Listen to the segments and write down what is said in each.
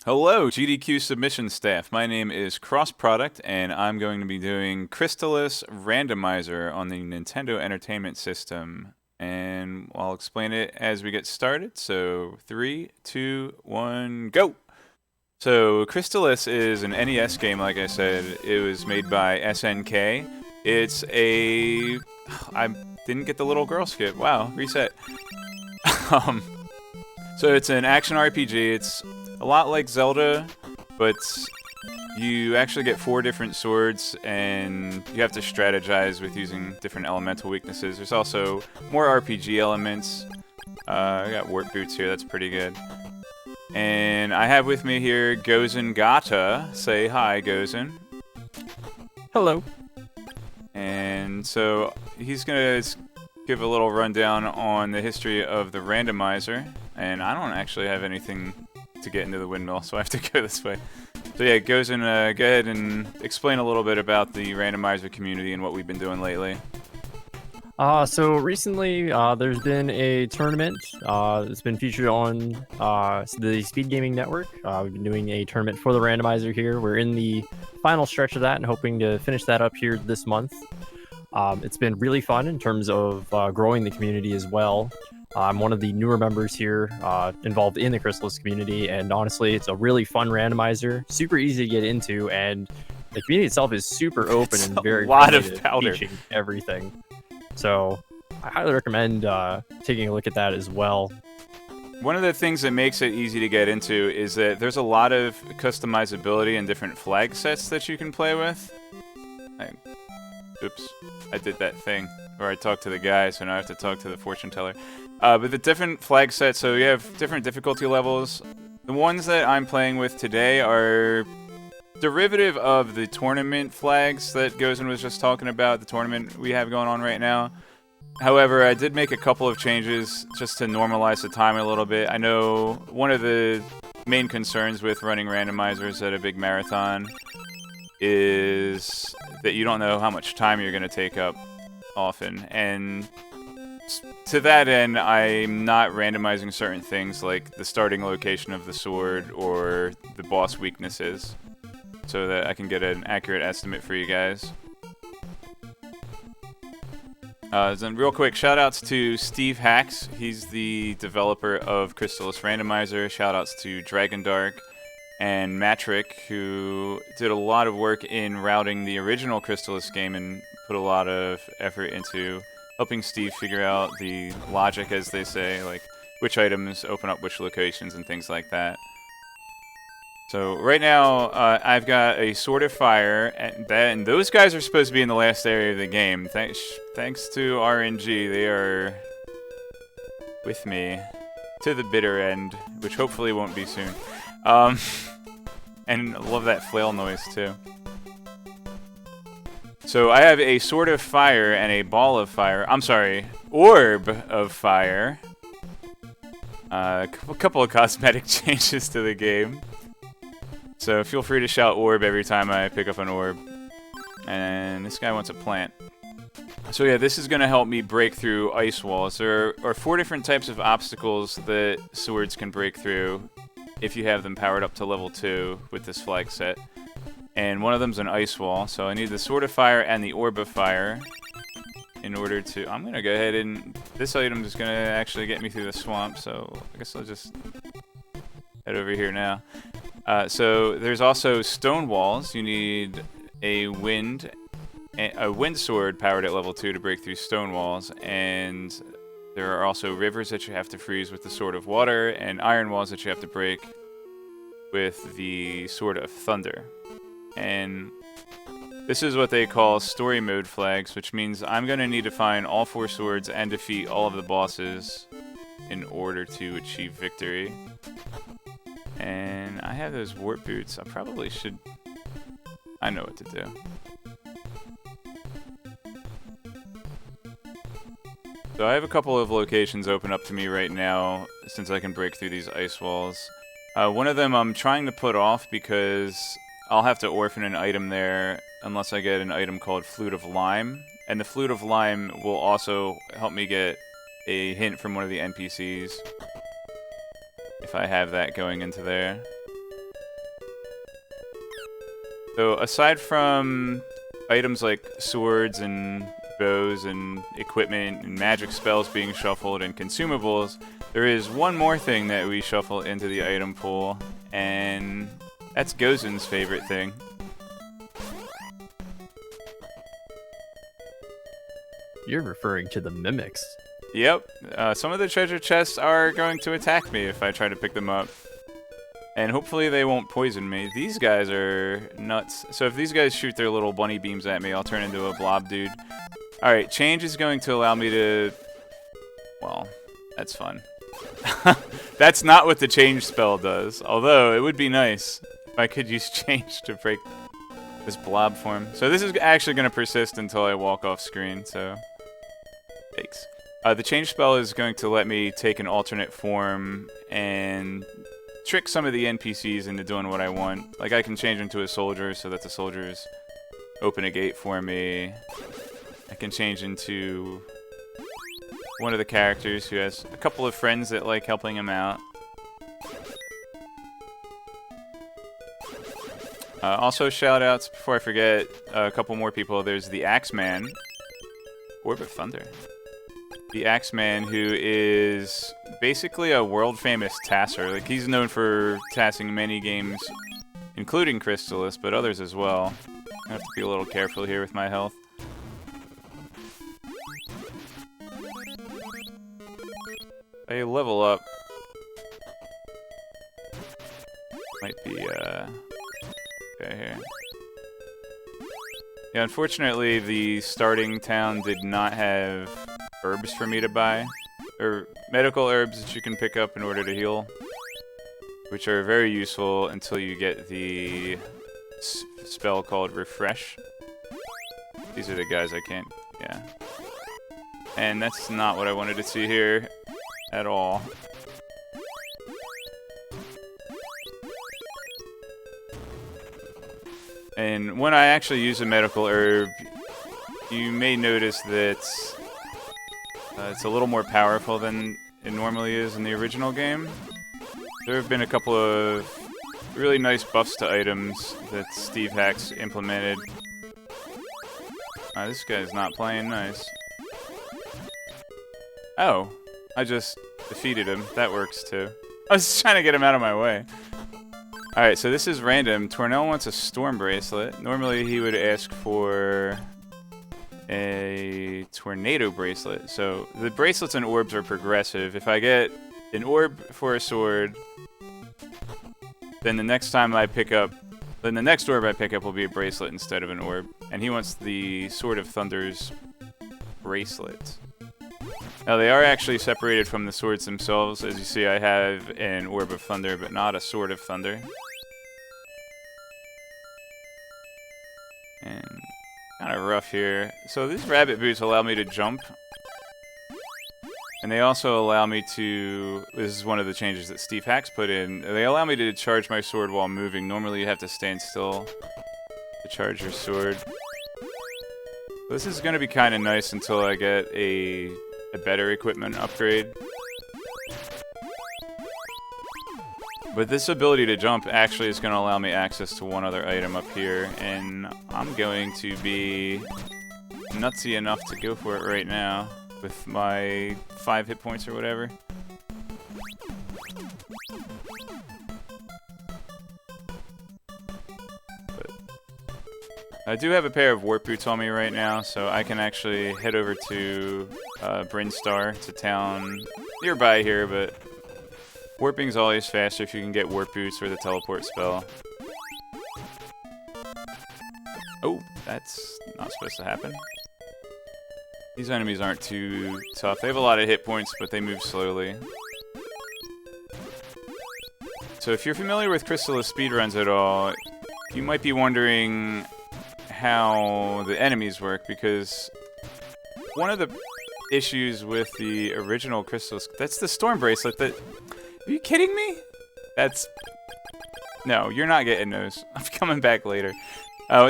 Hello, GDQ submission staff. My name is Cross Product, and I'm going to be doing Crystalis Randomizer on the Nintendo Entertainment System. And I'll explain it as we get started. So, 3, 2, 1, go! So, Crystalis is an NES game, like I said. It was made by SNK. It's a. I didn't get the little girl skip. Wow, reset. um, so, it's an action RPG. It's a lot like Zelda, but you actually get 4 different swords, and you have to strategize with using different elemental weaknesses. There's also more RPG elements. I got warp boots here, that's pretty good. And I have with me here Gozen Gata. Say hi, Gozen. Hello. And so he's going to give a little rundown on the history of the randomizer. And I don't actually have anything to get into the windmill, so I have to go this way. So yeah, Gozen, go ahead and explain a little bit about the randomizer community and what we've been doing lately. So recently, there's been a tournament. It's been featured on the Speed Gaming Network. We've been doing a tournament for the randomizer here. We're in the final stretch of that and hoping to finish that up here this month. It's been really fun in terms of growing the community as well. I'm one of the newer members here involved in the Crystalis community, and honestly, it's a really fun randomizer, super easy to get into, and the community itself is super open and very lot friendly of to powder. teaching everything. So I highly recommend taking a look at that as well. One of the things that makes it easy to get into is that there's a lot of customizability and different flag sets that you can play with. Oops, I did that thing where I talked to the guy, so now I have to talk to the fortune teller. But the different flag sets, so you have different difficulty levels. The ones that I'm playing with today are derivative of the tournament flags that Gozen was just talking about, the tournament we have going on right now. However, I did make a couple of changes just to normalize the time a little bit. I know one of the main concerns with running randomizers at a big marathon is that you don't know how much time you're going to take up often, and to that end, I'm not randomizing certain things like the starting location of the sword or the boss weaknesses, so that I can get an accurate estimate for you guys. Then real quick, shoutouts to Steve Hacks. He's the developer of Crystalis Randomizer. Shoutouts to Dragon Dark and Matrick, who did a lot of work in routing the original Crystalis game and put a lot of effort into helping Steve figure out the logic, as they say, like which items open up which locations and things like that. So right now, I've got a Sword of Fire, and those guys are supposed to be in the last area of the game. Thanks to RNG, they are with me to the bitter end, which hopefully won't be soon. And I love that flail noise too. So I have a Sword of Fire and a Ball of Fire. I'm sorry, Orb of Fire. A couple of cosmetic changes to the game. So feel free to shout orb every time I pick up an orb. And this guy wants a plant. So yeah, this is going to help me break through ice walls. There are 4 different types of obstacles that swords can break through if you have them powered up to level 2 with this flag set. And one of them's an ice wall, so I need the Sword of Fire and the Orb of Fire in order to... I'm going to go ahead and... This item is going to actually get me through the swamp, so I guess I'll just head over here now. So there's also stone walls. You need a wind sword powered at level 2 to break through stone walls, and there are also rivers that you have to freeze with the Sword of Water, and iron walls that you have to break with the Sword of Thunder. And this is what they call story mode flags, which means I'm going to need to find all 4 swords and defeat all of the bosses in order to achieve victory. And I have those warp boots. I probably should... I know what to do. So I have a couple of locations open up to me right now, since I can break through these ice walls. One of them I'm trying to put off because I'll have to orphan an item there unless I get an item called Flute of Lime. And the Flute of Lime will also help me get a hint from one of the NPCs, if I have that going into there. So aside from items like swords and bows and equipment and magic spells being shuffled and consumables, there is one more thing that we shuffle into the item pool, and that's Gozen's favorite thing. You're referring to the mimics. Yep, some of the treasure chests are going to attack me if I try to pick them up. And hopefully they won't poison me. These guys are nuts. So if these guys shoot their little bunny beams at me, I'll turn into a blob dude. Alright, change is going to allow me to... Well, that's fun. That's not what the change spell does. Although, it would be nice if I could use change to break this blob form. So this is actually going to persist until I walk off screen, so... Thanks. The change spell is going to let me take an alternate form and trick some of the NPCs into doing what I want. Like, I can change into a soldier so that the soldiers open a gate for me. I can change into one of the characters who has a couple of friends that like helping him out. Also, shout-outs, before I forget, a couple more people. There's the Axeman. Orb of Thunder. The Axeman, who is basically a world-famous tasser. Like, he's known for tassing many games, including Crystalis, but others as well. I have to be a little careful here with my health. I level up. Might be, okay, here. Yeah, unfortunately, the starting town did not have herbs for me to buy, or medical herbs that you can pick up in order to heal, which are very useful until you get the spell called Refresh. These are the guys I can't, yeah. And that's not what I wanted to see here at all. And when I actually use a medical herb, you may notice that it's a little more powerful than it normally is in the original game. There have been a couple of really nice buffs to items that Steve Hacks implemented. This guy's not playing nice. Oh, I just defeated him. That works too. I was just trying to get him out of my way. Alright, so this is random. Tornell wants a storm bracelet. Normally he would ask for a tornado bracelet. So the bracelets and orbs are progressive. If I get an orb for a sword, then the next time I pick up, then the next orb I pick up will be a bracelet instead of an orb. And he wants the Sword of Thunder's bracelet. Now they are actually separated from the swords themselves. As you see, I have an Orb of Thunder, but not a Sword of Thunder. And kind of rough here. So these rabbit boots allow me to jump. And they also allow me to, this is one of the changes that Steve Hacks put in, they allow me to charge my sword while moving. Normally you have to stand still to charge your sword. This is going to be kind of nice until I get a better equipment upgrade. But this ability to jump actually is going to allow me access to one other item up here, and I'm going to be nutsy enough to go for it right now with my 5 hit points or whatever. But I do have a pair of warp boots on me right now, so I can actually head over to Brinstar. It's a town nearby here, but warping's always faster if you can get warp boots or the teleport spell. Oh, that's not supposed to happen. These enemies aren't too tough. They have a lot of hit points, but they move slowly. So if you're familiar with Crystalis speedruns at all, you might be wondering how the enemies work, because one of the issues with the original Crystalis... That's the storm bracelet that... Are you kidding me? That's... No, you're not getting those. I'm coming back later.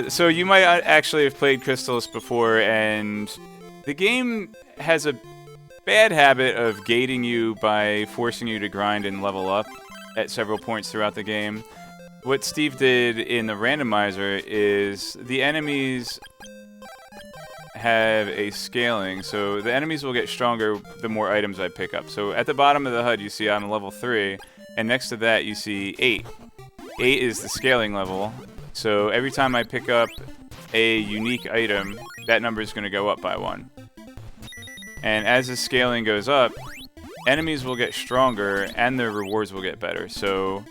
So you might actually have played Crystalis before, and the game has a bad habit of gating you by forcing you to grind and level up at several points throughout the game. what Steve did in the randomizer is the enemies have a scaling, so the enemies will get stronger the more items I pick up. So at the bottom of the HUD, you see I'm level 3, and next to that you see 8. 8 is the scaling level, so every time I pick up a unique item, that number is going to go up by 1. And as the scaling goes up, enemies will get stronger and their rewards will get better. So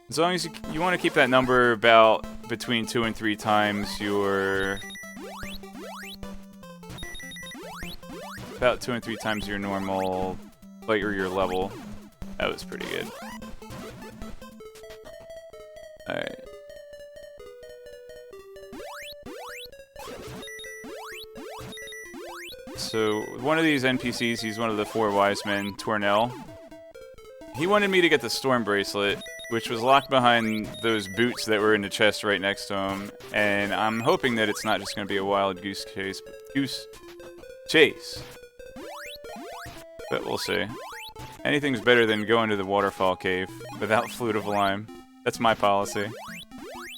as long as you want to keep that number about between 2 and 3 times your normal, like, or your level. That was pretty good. Alright. So, one of these NPCs, he's one of the 4 wise men, Tornell. He wanted me to get the Storm Bracelet, which was locked behind those boots that were in the chest right next to him. And I'm hoping that it's not just going to be a wild goose chase. But we'll see. Anything's better than going to the waterfall cave without Flute of Lime. That's my policy.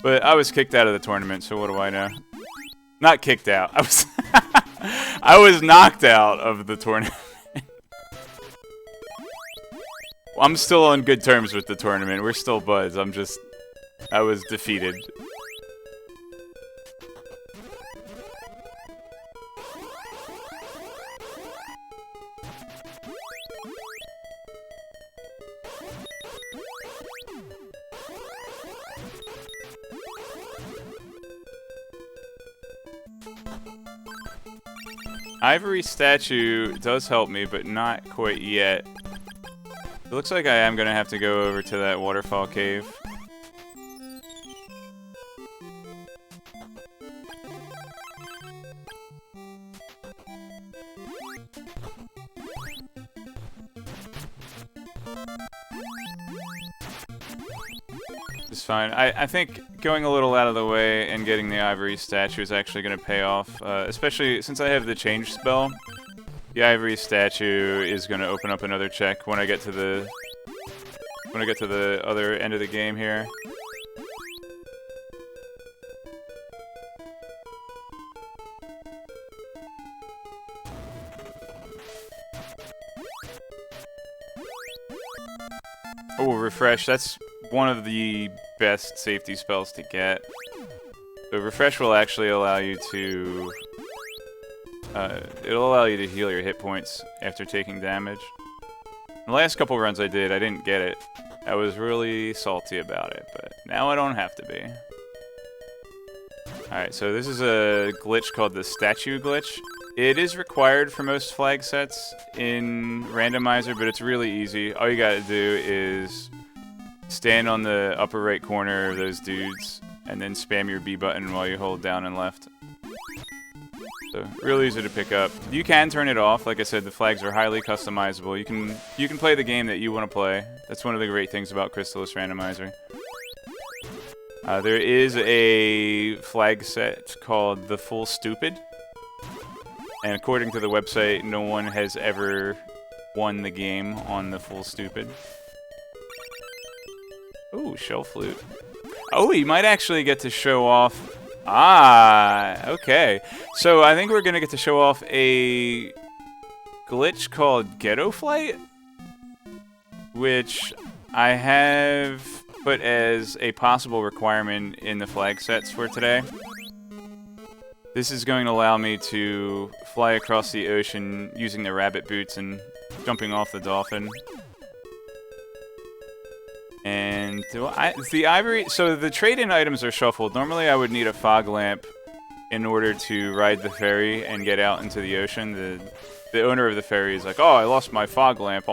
But I was kicked out of the tournament, so what do I know? Not kicked out. I was I was knocked out of the tournament. I'm still on good terms with the tournament. We're still buds. I was defeated. Ivory statue does help me, but not quite yet. It looks like I am going to have to go over to that waterfall cave. It's fine. I think going a little out of the way and getting the ivory statue is actually going to pay off, especially since I have the change spell. The ivory statue is going to open up another check when I get to the other end of the game here. Oh, refresh. That's one of the best safety spells to get. So refresh will actually allow you to it'll allow you to heal your hit points after taking damage. The last couple runs I did, I didn't get it. I was really salty about it, but now I don't have to be. Alright, so this is a glitch called the statue glitch. It is required for most flag sets in randomizer, but it's really easy. All you gotta do is stand on the upper right corner of those dudes and then spam your B button while you hold down and left. So, really easy to pick up. You can turn it off. Like I said, the flags are highly customizable. You can play the game that you want to play. That's one of the great things about Crystalis Randomizer. There is a flag set called the Full Stupid. And according to the website, no one has ever won the game on the Full Stupid. Ooh, shell flute. Oh, you might actually get to show off... Ah, okay. So I think we're going to get to show off a glitch called Ghetto Flight, which I have put as a possible requirement in the flag sets for today. This is going to allow me to fly across the ocean using the rabbit boots and jumping off the dolphin. And the ivory, so the trade-in items are shuffled. Normally I would need a fog lamp in order to ride the ferry and get out into the ocean. The owner of the ferry is like, "Oh, I lost my fog lamp.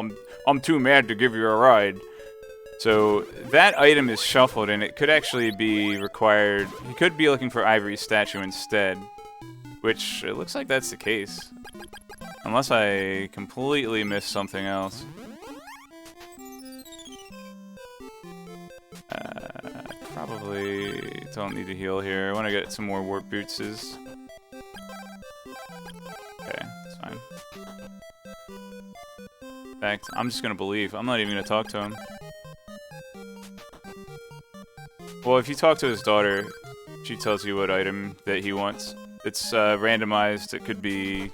I'm too mad to give you a ride." So that item is shuffled, and it could actually be required. You could be looking for ivory statue instead, which it looks like that's the case, unless I completely missed something else. Probably don't need to heal here. I want to get some more warp bootses. Okay, that's fine. In fact, I'm just gonna believe. I'm not even gonna talk to him. Well, if you talk to his daughter, she tells you what item that he wants. It's randomized. It could be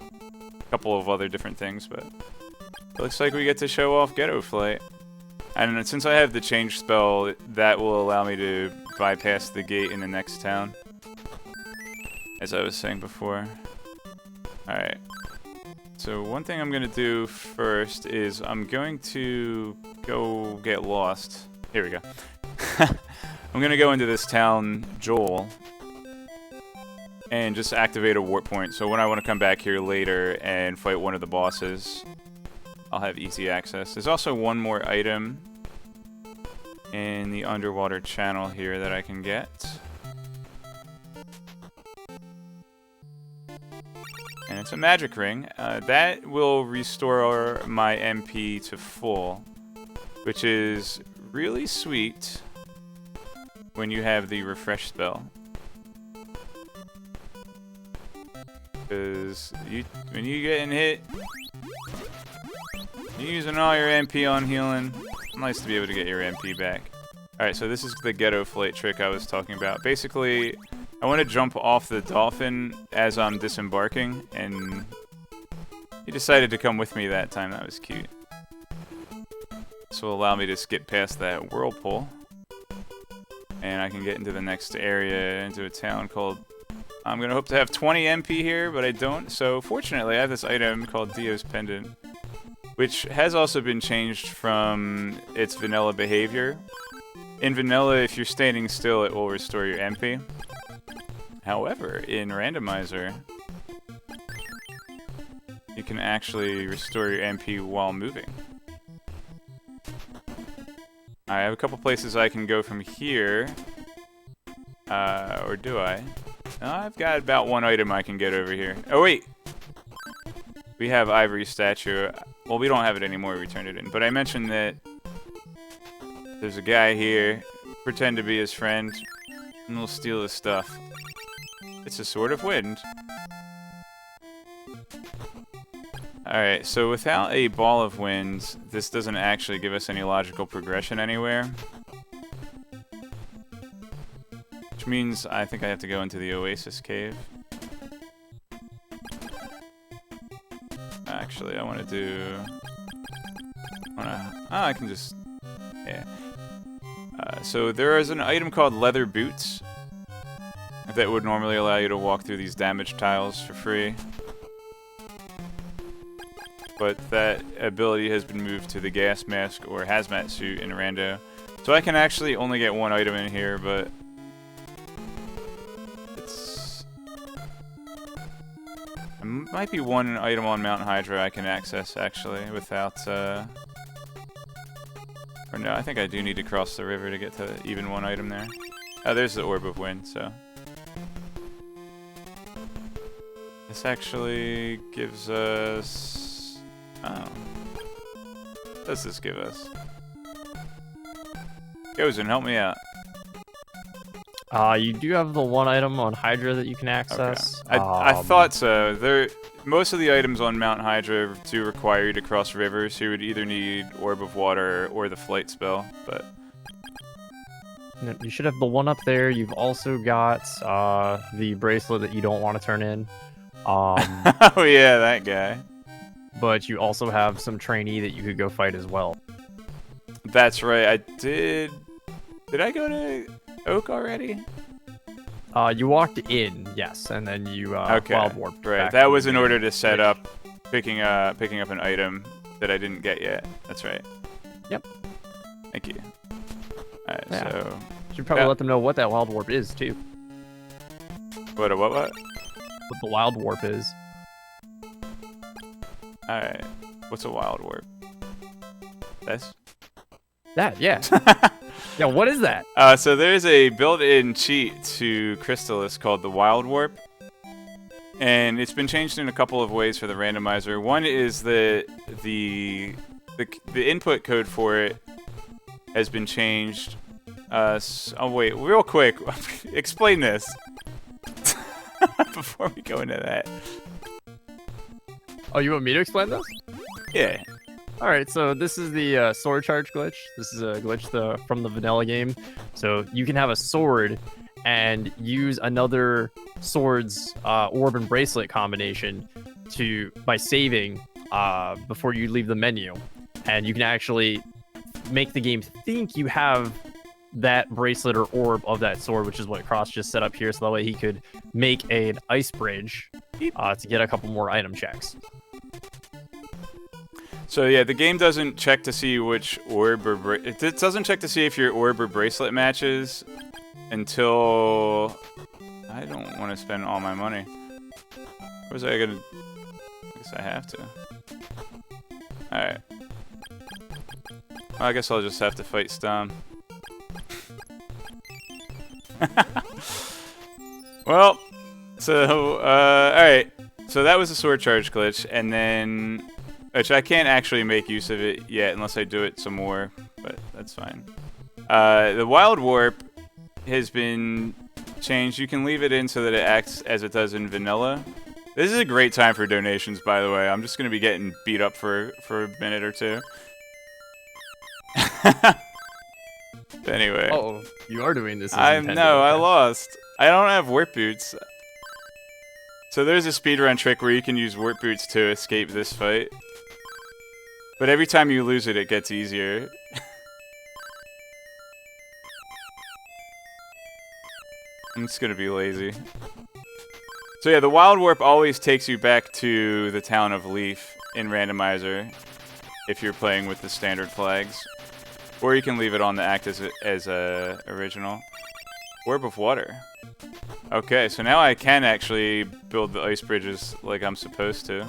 a couple of other different things, but it looks like we get to show off Ghetto Flight. And since I have the change spell, that will allow me to bypass the gate in the next town, as I was saying before. Alright. So one thing I'm going to do first is I'm going to go get lost. Here we go. I'm going to go into this town, Joel, and just activate a warp point. So when I want to come back here later and fight one of the bosses, I'll have easy access. There's also one more item in the underwater channel here that I can get. And it's a magic ring. That will restore my MP to full, which is really sweet when you have the refresh spell. Because when you getting hit, you're using all your MP on healing. Nice to be able to get your MP back. Alright, so this is the Ghetto Flight trick I was talking about. Basically, I want to jump off the dolphin as I'm disembarking, and he decided to come with me that time. That was cute. This will allow me to skip past that whirlpool, and I can get into the next area, into a town called... I'm going to hope to have 20 MP here, but I don't. So fortunately, I have this item called Dio's Pendant, which has also been changed from its vanilla behavior. In vanilla, if you're standing still, it will restore your MP. However, in Randomizer, you can actually restore your MP while moving. I have a couple places I can go from here. Or do I? No, I've got about one item I can get over here. Oh, wait! We have Ivory Statue. Well, we don't have it anymore, we turned it in. But I mentioned that there's a guy here, pretend to be his friend, and we'll steal his stuff. It's a Sword of Wind. Alright, so without a Ball of Wind, this doesn't actually give us any logical progression anywhere. Which means I think I have to go into the Oasis Cave. Actually, I want to do... I can just... Yeah. So there is an item called Leather Boots that would normally allow you to walk through these damaged tiles for free. But that ability has been moved to the gas mask or hazmat suit in Rando. So I can actually only get one item in here, but it's... There might be one item on Mount Hydra I can access, actually, without... Or no, I think I do need to cross the river to get to even one item there. Oh, there's the Orb of Wind, so... This actually gives us... Oh. What does this give us? Gozen, help me out. You do have the one item on Hydra that you can access. Okay. I thought so. Most of the items on Mount Hydra do require you to cross rivers, so you would either need Orb of Water or the Flight spell, but... You should have the one up there. You've also got the bracelet that you don't want to turn in. Oh yeah, that guy. But you also have some trainee that you could go fight as well. That's right, I did... Did I go to Oak already? You walked in, yes, and then you okay. wild warped. Right, that was in order to set up picking up an item that I didn't get yet. That's right. Yep. Thank you. Alright, yeah. so... You should probably let them know what that wild warp is, too. What? What the wild warp is. Alright. What's a wild warp? This? That, yeah. Yeah, what is that? So there's a built-in cheat to Crystalis called the Wild Warp. And it's been changed in a couple of ways for the randomizer. One is that the input code for it has been changed. Oh wait, real quick, explain this before we go into that. Oh, you want me to explain this? Yeah. All right, so this is the sword charge glitch. This is a glitch from the vanilla game. So you can have a sword and use another sword's orb and bracelet combination by saving before you leave the menu, and you can actually make the game think you have that bracelet or orb of that sword, which is what Cross just set up here. So that way he could make an ice bridge to get a couple more item checks. So yeah, the game doesn't check to see which orb or it doesn't check to see if your orb or bracelet matches until I don't want to spend all my money. Or was I gonna? I guess I have to. All right. Well, I guess I'll just have to fight Stom. Well, so all right. So that was a sword charge glitch, and then. Which I can't actually make use of it yet unless I do it some more, but that's fine. The Wild Warp has been changed. You can leave it in so that it acts as it does in vanilla. This is a great time for donations, by the way. I'm just going to be getting beat up for a minute or two. Anyway. Oh, you are doing this. I lost. I don't have warp boots. So there's a speedrun trick where you can use warp boots to escape this fight. But every time you lose it, it gets easier. I'm just gonna be lazy. So yeah, the Wild Warp always takes you back to the town of Leaf in Randomizer if you're playing with the standard flags. Or you can leave it on the act as a original. Orb of Water. Okay, so now I can actually build the ice bridges like I'm supposed to.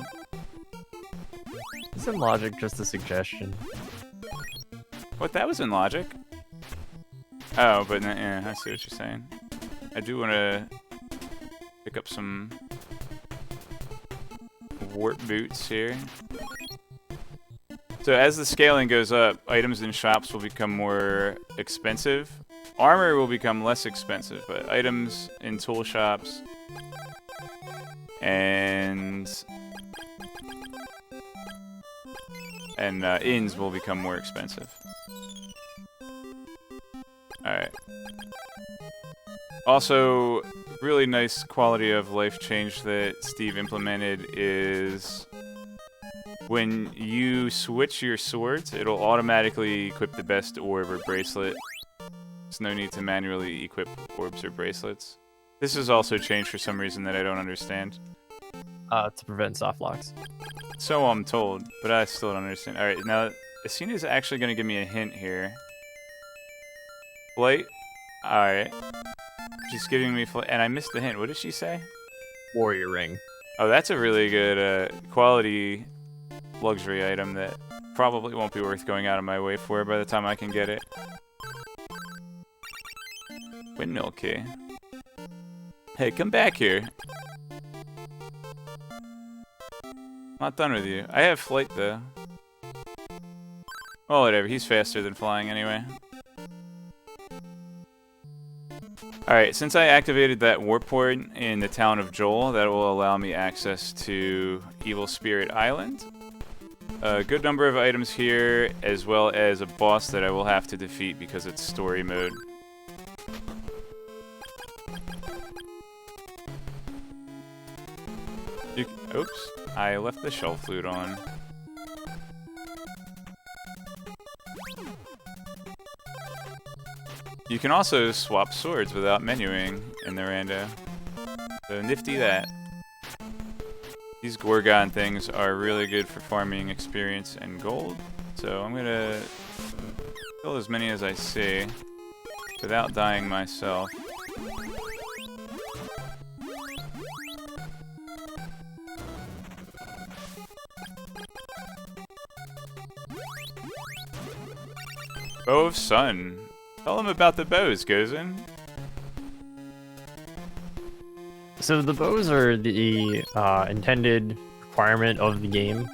Isn't logic just a suggestion? What, that was in logic? Oh, but yeah, I see what you're saying. I do want to pick up some warp boots here. So as the scaling goes up, items in shops will become more expensive. Armor will become less expensive, but items in tool shops and inns will become more expensive. Alright. Also, really nice quality of life change that Steve implemented is when you switch your swords, it'll automatically equip the best orb or bracelet. There's no need to manually equip orbs or bracelets. This is also changed for some reason that I don't understand. To prevent soft locks. So I'm told, but I still don't understand. Alright, now, Asina's actually going to give me a hint here. Flight? Alright. She's giving me flight, and I missed the hint. What did she say? Warrior ring. Oh, that's a really good quality luxury item that probably won't be worth going out of my way for by the time I can get it. Windmill key. Hey, come back here. Not done with you. I have flight, though. Well, whatever. He's faster than flying anyway. Alright, since I activated that warp port in the town of Joel, that will allow me access to Evil Spirit Island. A good number of items here, as well as a boss that I will have to defeat because it's story mode. Oops, I left the shell flute on. You can also swap swords without menuing in the rando. So nifty that. These Gorgon things are really good for farming experience and gold. So I'm gonna kill as many as I see without dying myself. Bow of Sun. Tell them about the bows, Gozen. So the bows are the intended requirement of the game.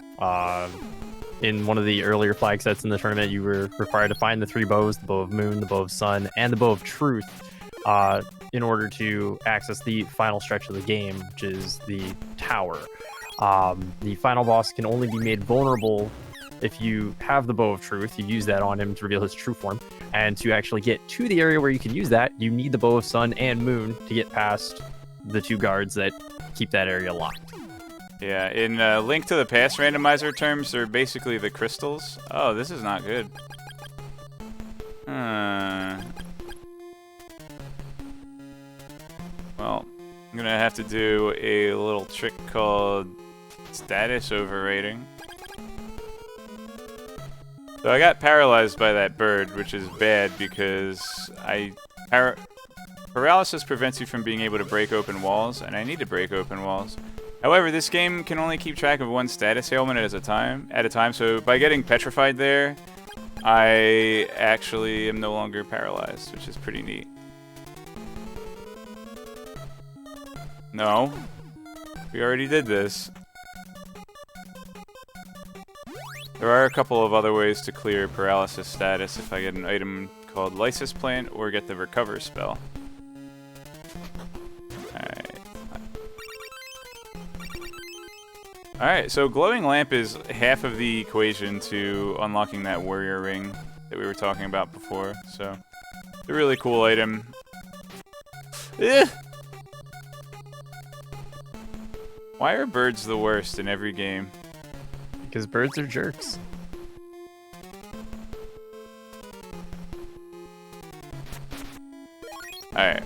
In one of the earlier flag sets in the tournament, you were required to find the 3 bows, the Bow of Moon, the Bow of Sun, and the Bow of Truth, in order to access the final stretch of the game, which is the tower. The final boss can only be made vulnerable if you have the Bow of Truth, you use that on him to reveal his true form. And to actually get to the area where you can use that, you need the Bow of Sun and Moon to get past the 2 guards that keep that area locked. Yeah, in Link to the Past randomizer terms, they're basically the crystals. Oh, this is not good. Well, I'm gonna have to do a little trick called status overrating. So I got paralyzed by that bird, which is bad because paralysis prevents you from being able to break open walls, and I need to break open walls. However, this game can only keep track of 1 status ailment at a time. So by getting petrified there, I actually am no longer paralyzed, which is pretty neat. No, we already did this. There are a couple of other ways to clear paralysis status if I get an item called Lysis Plant or get the Recover spell. Alright, so Glowing Lamp is half of the equation to unlocking that Warrior Ring that we were talking about before, so it's a really cool item. Ugh! Why are birds the worst in every game? Because birds are jerks. Alright.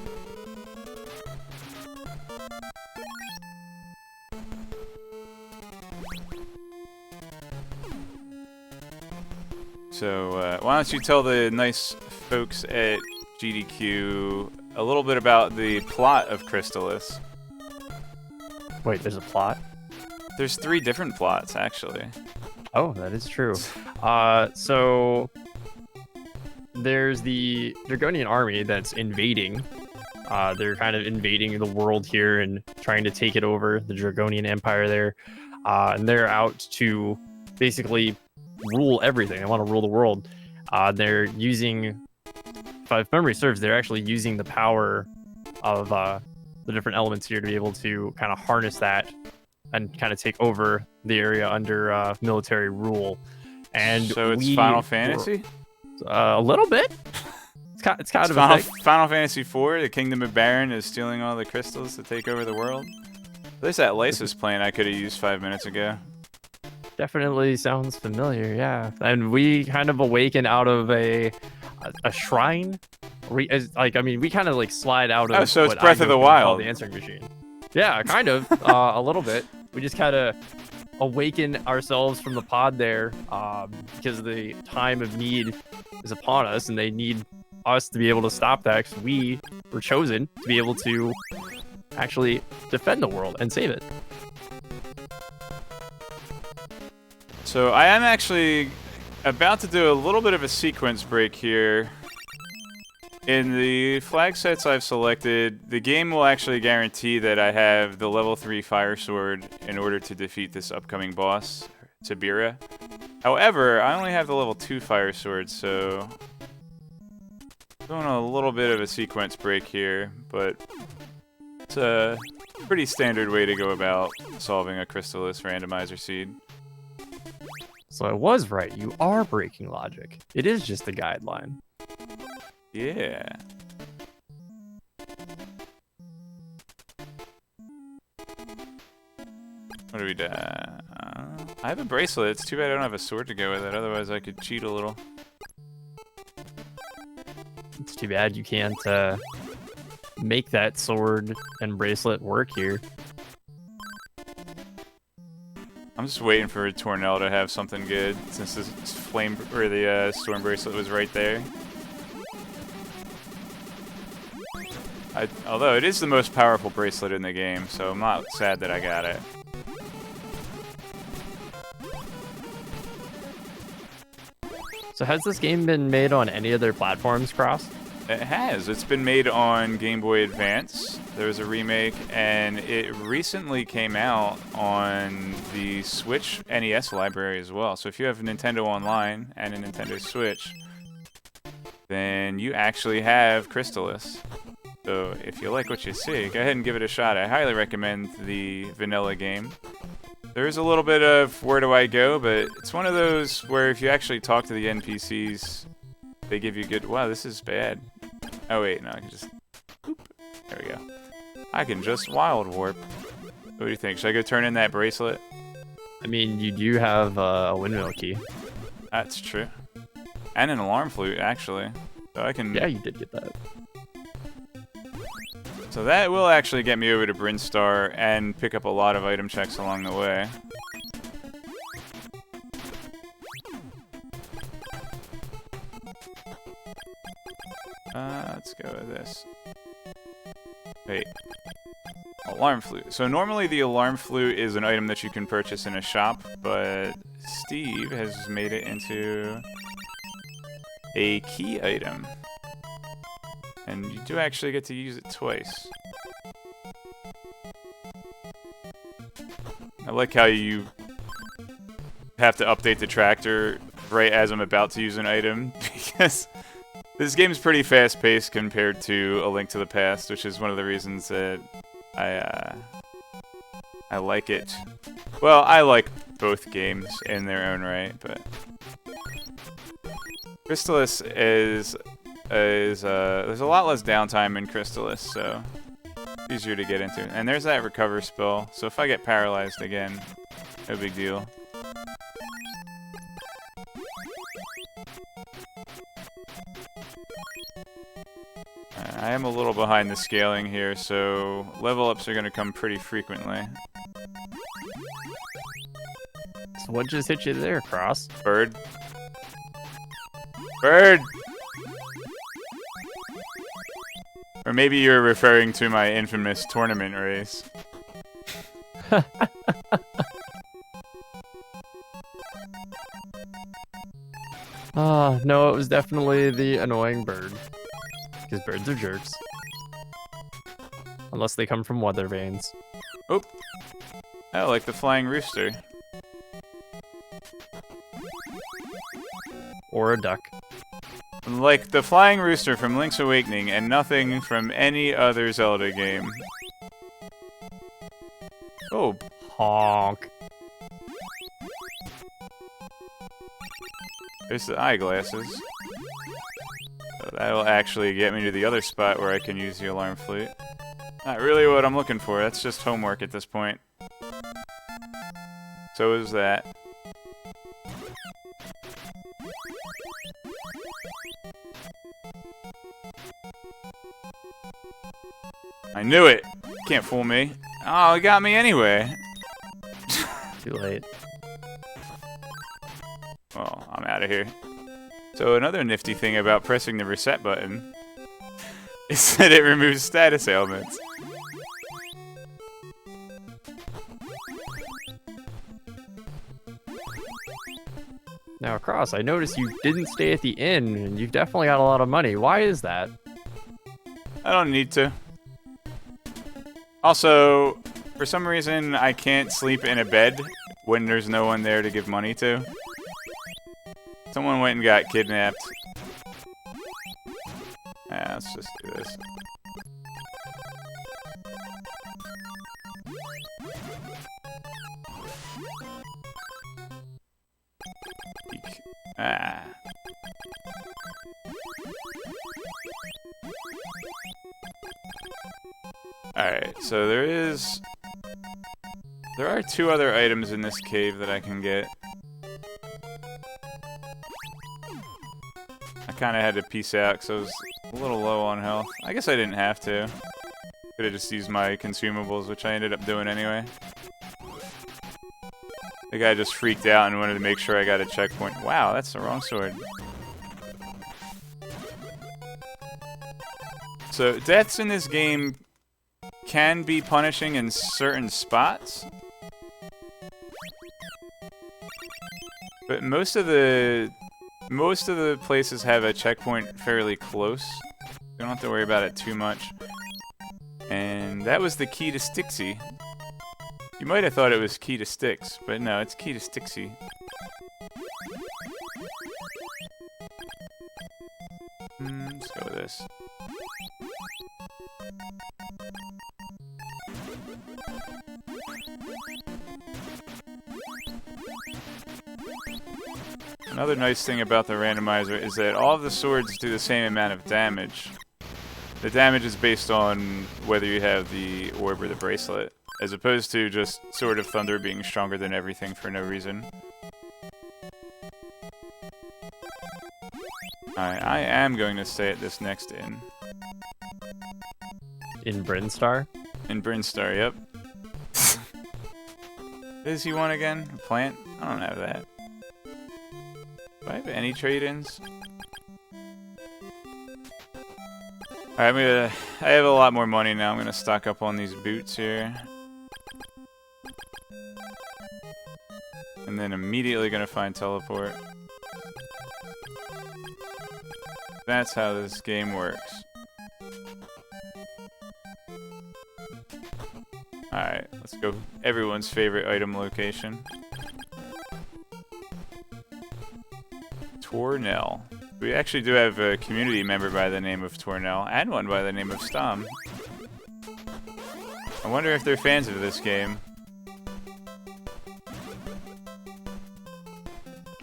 So, why don't you tell the nice folks at SGDQ a little bit about the plot of Crystalis? Wait, there's a plot? There's 3 different plots, actually. Oh, that is true. So there's the Dragonian army that's invading. They're kind of invading the world here and trying to take it over, the Dragonian Empire there. And they're out to basically rule everything. They want to rule the world. They're using, if memory serves, they're actually using the power of the different elements here to be able to kind of harness that and kind of take over the area under military rule. And so it's Final Fantasy? A little bit. It's kind of Final Fantasy IV, the Kingdom of Baron is stealing all the crystals to take over the world. There's that Lysis Plant I could have used 5 minutes ago. Definitely sounds familiar, yeah. And we kind of awaken out of a shrine. We kind of like slide out of. Oh, so it's Breath of the Wild, the answering machine. Yeah, kind of, a little bit. We just kind of awaken ourselves from the pod there, because the time of need is upon us, and they need us to be able to stop that. Because we were chosen to be able to actually defend the world and save it. So I am actually about to do a little bit of a sequence break here. In the flag sets I've selected, the game will actually guarantee that I have the level 3 Fire Sword in order to defeat this upcoming boss, Tibira. However, I only have the level 2 Fire Sword, so doing a little bit of a sequence break here, but it's a pretty standard way to go about solving a Crystalis randomizer seed. So I was right. You are breaking logic. It is just a guideline. Yeah. What do we do? I have a bracelet. It's too bad I don't have a sword to go with it. Otherwise, I could cheat a little. It's too bad you can't make that sword and bracelet work here. I'm just waiting for Tornell to have something good, since this flame or the storm bracelet was right there. Although it is the most powerful bracelet in the game, so I'm not sad that I got it. So has this game been made on any other platforms, Cross? It has. It's been made on Game Boy Advance. There was a remake, and it recently came out on the Switch NES library as well. So if you have a Nintendo Online and a Nintendo Switch, then you actually have Crystalis. So if you like what you see, go ahead and give it a shot. I highly recommend the vanilla game. There's a little bit of where do I go, but it's one of those where if you actually talk to the NPCs, they give you good... Wow, this is bad. Oh, wait, no, I can just... Boop. There we go. I can just wild warp. What do you think? Should I go turn in that bracelet? I mean, you do have a windmill key. That's true. And an alarm flute, actually. So I can... Yeah, you did get that. So that will actually get me over to Brinstar and pick up a lot of item checks along the way. Let's go with this. Wait. Alarm flute. So normally the alarm flute is an item that you can purchase in a shop, but Steve has made it into a key item. And you do actually get to use it twice. I like how you have to update the tractor right as I'm about to use an item, because this game's pretty fast-paced compared to A Link to the Past, which is one of the reasons that I like it. Well, I like both games in their own right, but Crystalis is there's a lot less downtime in Crystalis, so it's easier to get into. And there's that recover spell, so if I get paralyzed again, no big deal. I am a little behind the scaling here, so level ups are going to come pretty frequently. So what just hit you there, Cross? Bird. Bird! Or maybe you're referring to my infamous tournament race. No, it was definitely the annoying bird. Because birds are jerks. Unless they come from weather vanes. Oh! Oh, like the flying rooster. Or a duck. Like the flying rooster from Link's Awakening and nothing from any other Zelda game. Oh. Honk. There's the eyeglasses. So that'll actually get me to the other spot where I can use the alarm flute. Not really what I'm looking for, that's just homework at this point. So is that. I knew it! Can't fool me. Oh, it got me anyway. Too late. Well, I'm out of here. So another nifty thing about pressing the reset button is that it removes status ailments. Now, Cross, I noticed you didn't stay at the inn, and you've definitely got a lot of money. Why is that? I don't need to. Also, for some reason, I can't sleep in a bed when there's no one there to give money to. Someone went and got kidnapped. Let's just do this. Eek. Ah. Alright, so there are two other items in this cave that I can get. I kind of had to peace out because I was a little low on health. I guess I didn't have to. Could have just used my consumables, which I ended up doing anyway. The guy just freaked out and wanted to make sure I got a checkpoint. Wow, that's the wrong sword. So, deaths in this game can be punishing in certain spots. But most of the places have a checkpoint fairly close. You don't have to worry about it too much. And that was the key to Stixie. You might have thought it was key to Styx, but no, it's key to Stixie. Let's go with this. Another nice thing about the randomizer is that all of the swords do the same amount of damage. The damage is based on whether you have the orb or the bracelet, as opposed to just Sword of Thunder being stronger than everything for no reason. Alright, I am going to stay at this next inn. In Brinstar? In Brinstar, yep. What does he want again? A plant? I don't have that. Do I have any trade-ins? Alright, I have a lot more money now. I'm gonna stock up on these boots here. And then immediately gonna find teleport. That's how this game works. Alright, let's go. Everyone's favorite item location. Tornell. We actually do have a community member by the name of Tornell, and one by the name of Stom. I wonder if they're fans of this game.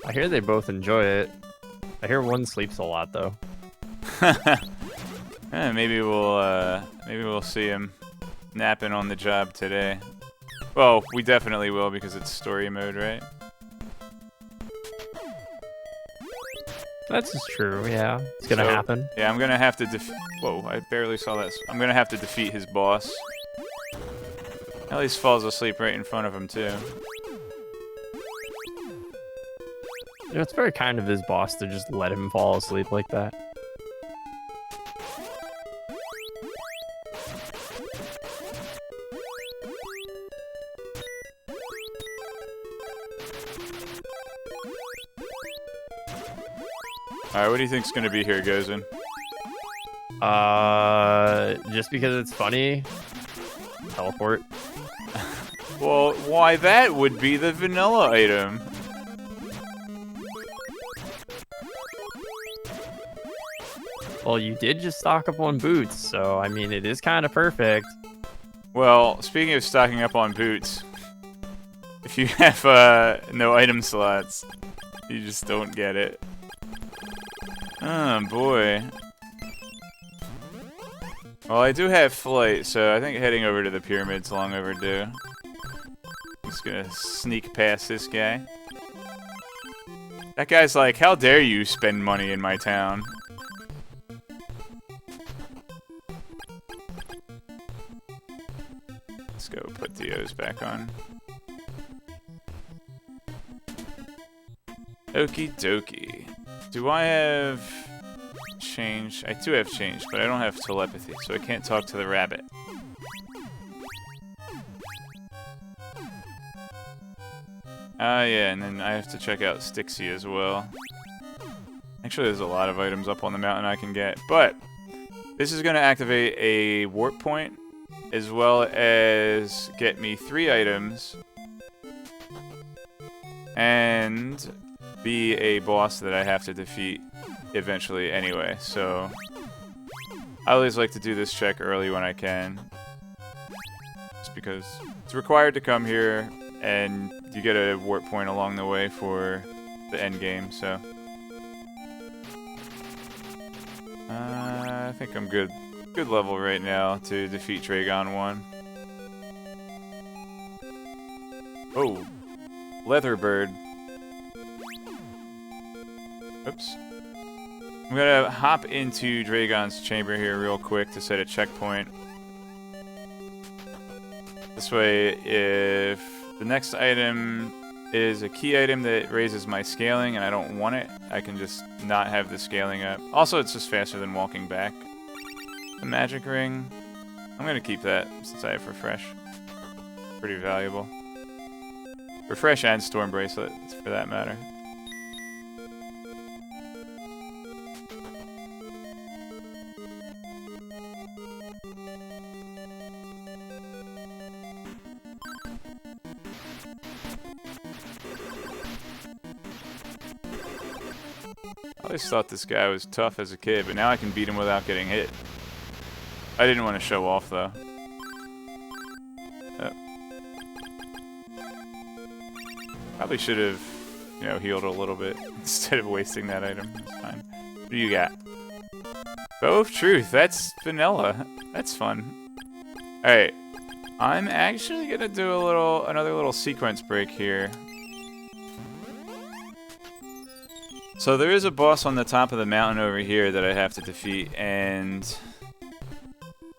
I hear they both enjoy it. I hear one sleeps a lot, though. Maybe we'll see him napping on the job today. Well, we definitely will because it's story mode, right? That's just true, yeah. It's gonna happen. Yeah, I'm gonna have to whoa, I barely saw that. I'm gonna have to defeat his boss. At least falls asleep right in front of him, too. You know, it's very kind of his boss to just let him fall asleep like that. Alright, what do you think's gonna be here, Gozen? Just because it's funny, teleport. Well, why that would be the vanilla item. Well, you did just stock up on boots, so I mean, it is kind of perfect. Well, speaking of stocking up on boots, if you have no item slots, you just don't get it. Oh boy. Well, I do have flight, so I think heading over to the pyramid's long overdue. I'm just gonna sneak past this guy. That guy's like, how dare you spend money in my town? Let's go put Dio's back on. Okie dokie. Do I have change? I do have change, but I don't have telepathy, so I can't talk to the rabbit. Yeah, and then I have to check out Stixie as well. Actually, there's a lot of items up on the mountain I can get, but this is going to activate a warp point, as well as get me 3 items, and be a boss that I have to defeat eventually anyway, so I always like to do this check early when I can, just because it's required to come here, and you get a warp point along the way for the end game, so I think I'm good level right now to defeat Dragon 1. Oh, Leatherbird. Oops. I'm gonna hop into Dragon's chamber here real quick to set a checkpoint. This way, if the next item is a key item that raises my scaling and I don't want it, I can just not have the scaling up. Also, it's just faster than walking back. The magic ring, I'm gonna keep that since I have refresh. Pretty valuable. Refresh and storm bracelet, for that matter. I always thought this guy was tough as a kid, but now I can beat him without getting hit. I didn't want to show off, though. Probably should have, you know, healed a little bit instead of wasting that item. It's fine. What do you got? Bow of Truth. That's vanilla. That's fun. All right. I'm actually gonna do another little sequence break here. So there is a boss on the top of the mountain over here that I have to defeat, and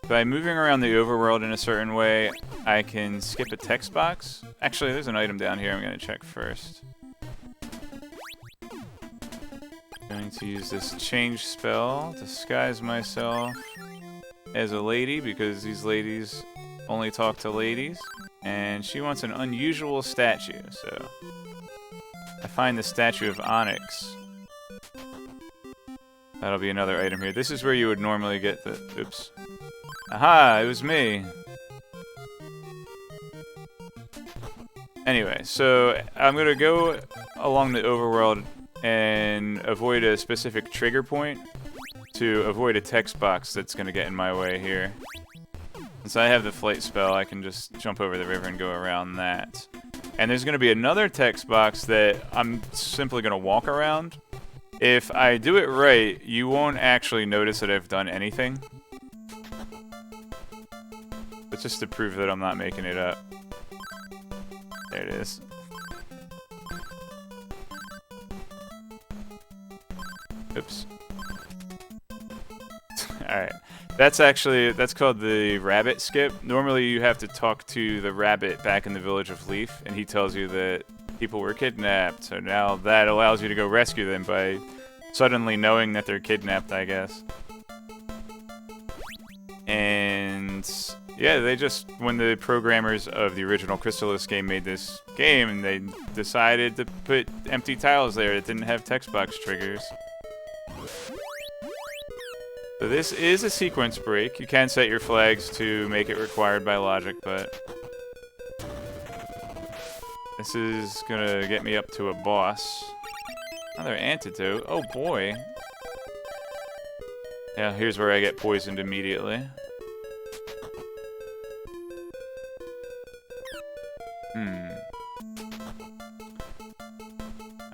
by moving around the overworld in a certain way, I can skip a text box. Actually, there's an item down here I'm gonna check first. Going to use this change spell, disguise myself as a lady because these ladies only talk to ladies, and she wants an unusual statue, so I find the statue of Onyx. That'll be another item here. This is where you would normally get the... Oops. Aha! It was me! Anyway, so I'm gonna go along the overworld and avoid a specific trigger point to avoid a text box that's gonna get in my way here. Since I have the flight spell, I can just jump over the river and go around that. And there's gonna be another text box that I'm simply gonna walk around. If I do it right, you won't actually notice that I've done anything. But just to prove that I'm not making it up. There it is. Oops. Alright. That's called the rabbit skip. Normally you have to talk to the rabbit back in the village of Leaf, and he tells you that people were kidnapped. So now that allows you to go rescue them by suddenly knowing that they're kidnapped, I guess. And yeah, when the programmers of the original Crystalis game made this game, they decided to put empty tiles there that didn't have text box triggers. So this is a sequence break. You can set your flags to make it required by logic, but this is gonna get me up to a boss. Another antidote. Oh boy. Yeah, here's where I get poisoned immediately.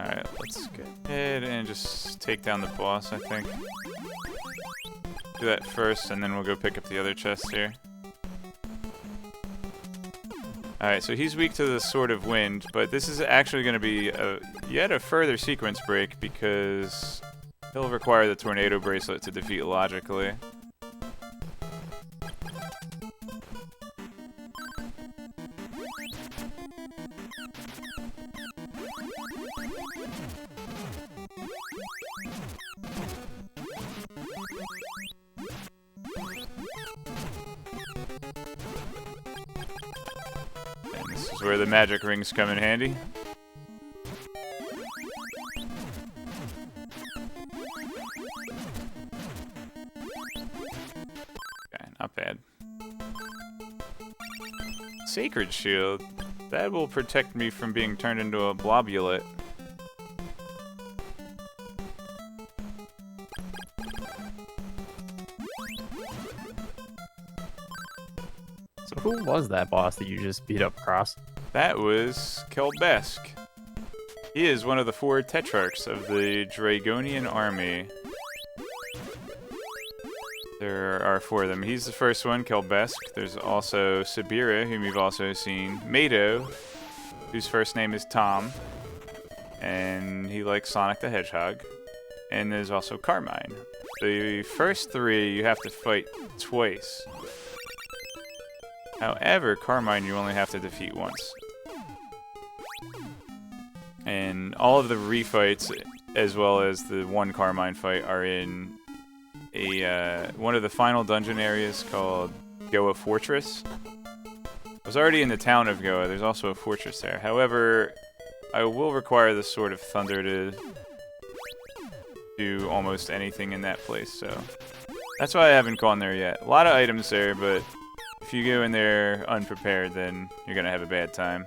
Alright, let's go ahead and just take down the boss, I think. Do that first, and then we'll go pick up the other chest here. Alright, so he's weak to the Sword of Wind, but this is actually going to be yet a further sequence break because he'll require the Tornado Bracelet to defeat logically. Where the magic rings come in handy. Okay, not bad. Sacred Shield. That will protect me from being turned into a blobulate. So who was that boss that you just beat up, Cross? That was Kelbesk. He is one of the 4 Tetrarchs of the Dragonian army. There are 4 of them. He's the first one, Kelbesk. There's also Sabira, whom you've also seen. Mado, whose first name is Tom. And he likes Sonic the Hedgehog. And there's also Carmine. The first 3 you have to fight twice. However, Carmine you only have to defeat once. And all of the refights, as well as the one Carmine fight, are in a one of the final dungeon areas called Goa Fortress. I was already in the town of Goa. There's also a fortress there. However, I will require the Sword of Thunder to do almost anything in that place, so that's why I haven't gone there yet. A lot of items there, but if you go in there unprepared, then you're gonna have a bad time.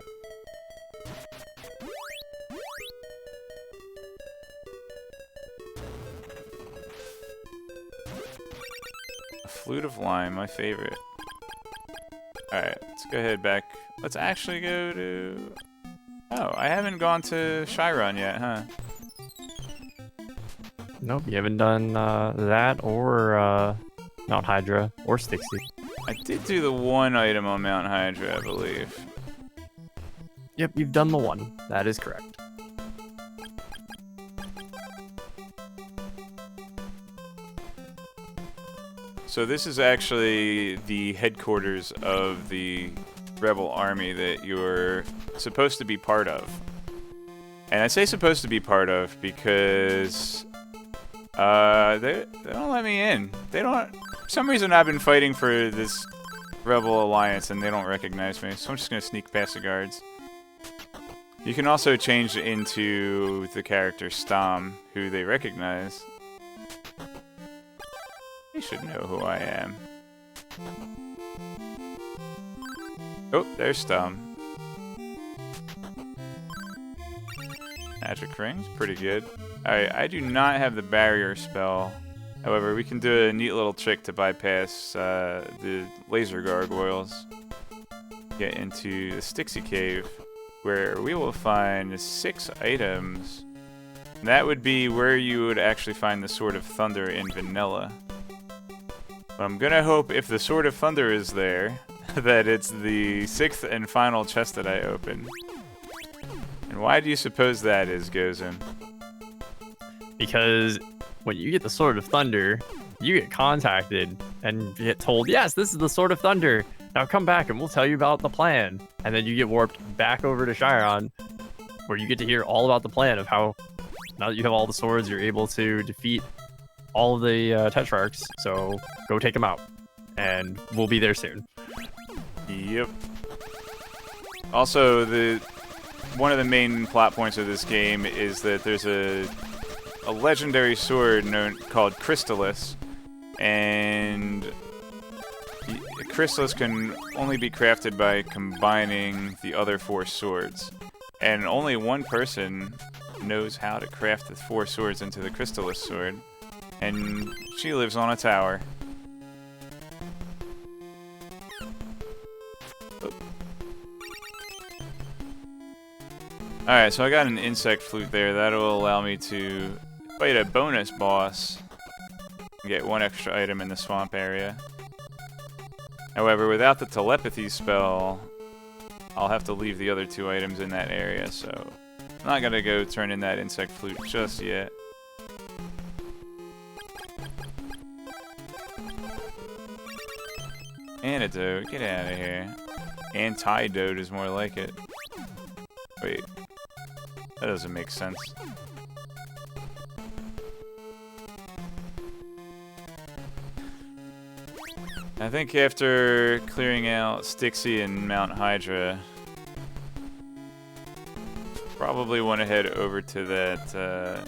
A Flute of Lime, my favorite. Alright, let's go ahead back. Let's actually go to... Oh, I haven't gone to Chiron yet, huh? Nope, you haven't done that or Mount Hydra or Stixie. I did do the one item on Mount Hydra, I believe. Yep, you've done the one. That is correct. So this is actually the headquarters of the rebel army that you're supposed to be part of. And I say supposed to be part of because they don't let me in. They don't. For some reason I've been fighting for this rebel alliance and they don't recognize me. So I'm just gonna sneak past the guards. You can also change into the character Stom, who they recognize. They should know who I am. Oh, there's Stom. Magic rings, pretty good. Alright, I do not have the barrier spell. However, we can do a neat little trick to bypass the laser gargoyles. Get into the Stixie Cave, where we will find 6 items. That would be where you would actually find the Sword of Thunder in vanilla. But I'm gonna hope if the Sword of Thunder is there, that it's the 6th and final chest that I open. And why do you suppose that is, Gozen? Because when you get the Sword of Thunder, you get contacted and get told, yes, this is the Sword of Thunder. Now come back and we'll tell you about the plan. And then you get warped back over to Chiron, where you get to hear all about the plan of how, now that you have all the swords, you're able to defeat all of the Tetrarchs. So go take them out. And we'll be there soon. Yep. Also, one of the main plot points of this game is that there's a legendary sword called Crystalis, and Crystalis can only be crafted by combining the other 4 swords, and only one person knows how to craft the 4 swords into the Crystalis sword, and she lives on a tower. Alright, so I got an insect flute there. That'll allow me to fight a bonus boss and get 1 extra item in the swamp area. However, without the telepathy spell, I'll have to leave the other 2 items in that area, so I'm not gonna go turn in that insect flute just yet. Antidote, get out of here. Antidote is more like it. Wait. That doesn't make sense. I think after clearing out Stixie and Mount Hydra, probably want to head over to that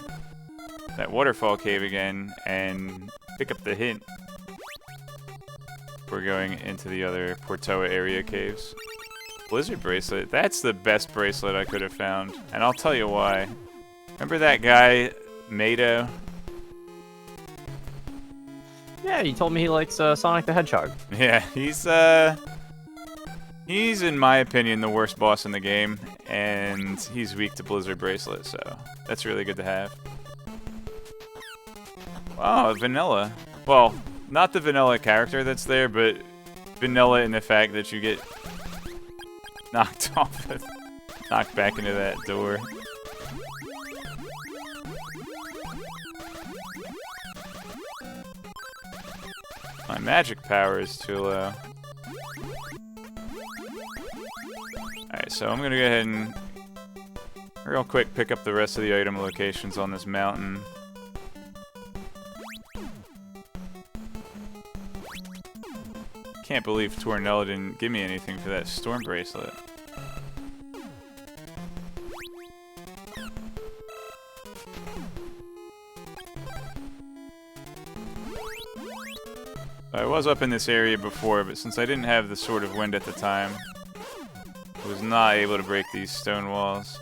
waterfall cave again and pick up the hint. We're going into the other Portoa area caves. Blizzard bracelet. That's the best bracelet I could have found. And I'll tell you why. Remember that guy, Mado? Yeah, he told me he likes Sonic the Hedgehog. Yeah, he's in my opinion the worst boss in the game, and he's weak to Blizzard bracelet, so that's really good to have. Oh, vanilla. Well, not the vanilla character that's there, but vanilla in the fact that you get knocked off, knocked back into that door. My magic power is too low. Alright, so I'm gonna go ahead and real quick pick up the rest of the item locations on this mountain. Can't believe Tornella didn't give me anything for that storm bracelet. I was up in this area before, but since I didn't have the Sword of Wind at the time, I was not able to break these stone walls.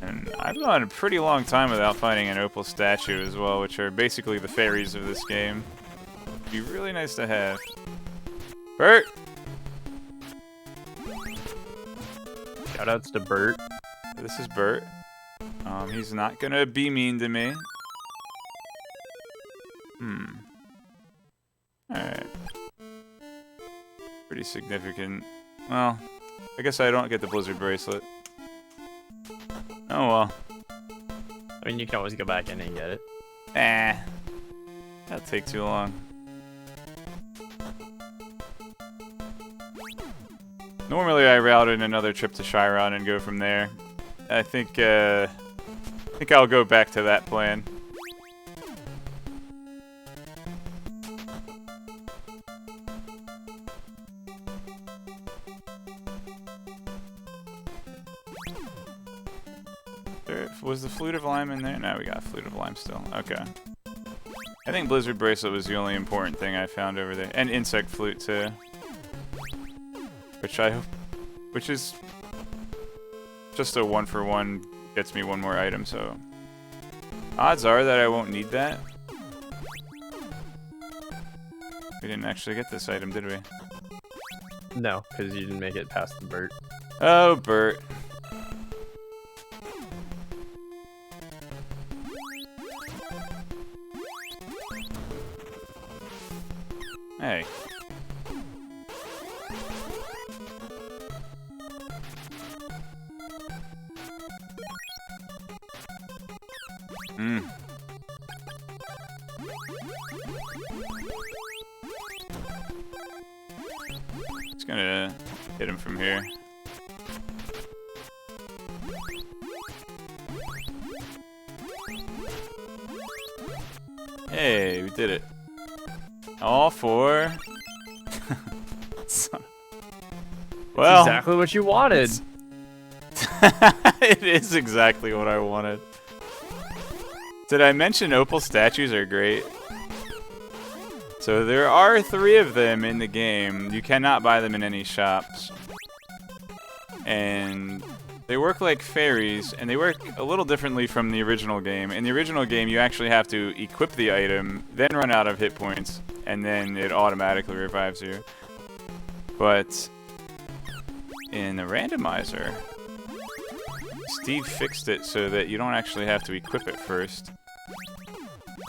And I've gone a pretty long time without finding an opal statue as well, which are basically the fairies of this game. Be really nice to have. Shoutouts to Bert. This is Bert. He's not gonna be mean to me. Alright. Pretty significant. Well, I guess I don't get the Blizzard bracelet. Oh well. I mean, you can always go back in and get it. That'll take too long. Normally I route in another trip to Chiron and go from there. I think I'll go back to that plan. Was the Flute of Lime in there? No, we got Flute of Lime still. Okay. I think Blizzard Bracelet was the only important thing I found over there. And Insect Flute too. Which is just a 1-for-1, gets me one more item, so odds are that I won't need that. We didn't actually get this item, did we? No, because you didn't make it past the Bert. Oh, Bert. Hey. Just gonna hit him from here. Hey, we did it. All for... Well, exactly what you wanted. It is exactly what I wanted. Did I mention opal statues are great? So there are 3 of them in the game. You cannot buy them in any shops. And they work like fairies, and they work a little differently from the original game. In the original game, you actually have to equip the item, then run out of hit points, and then it automatically revives you. But in the randomizer, Steve fixed it so that you don't actually have to equip it first.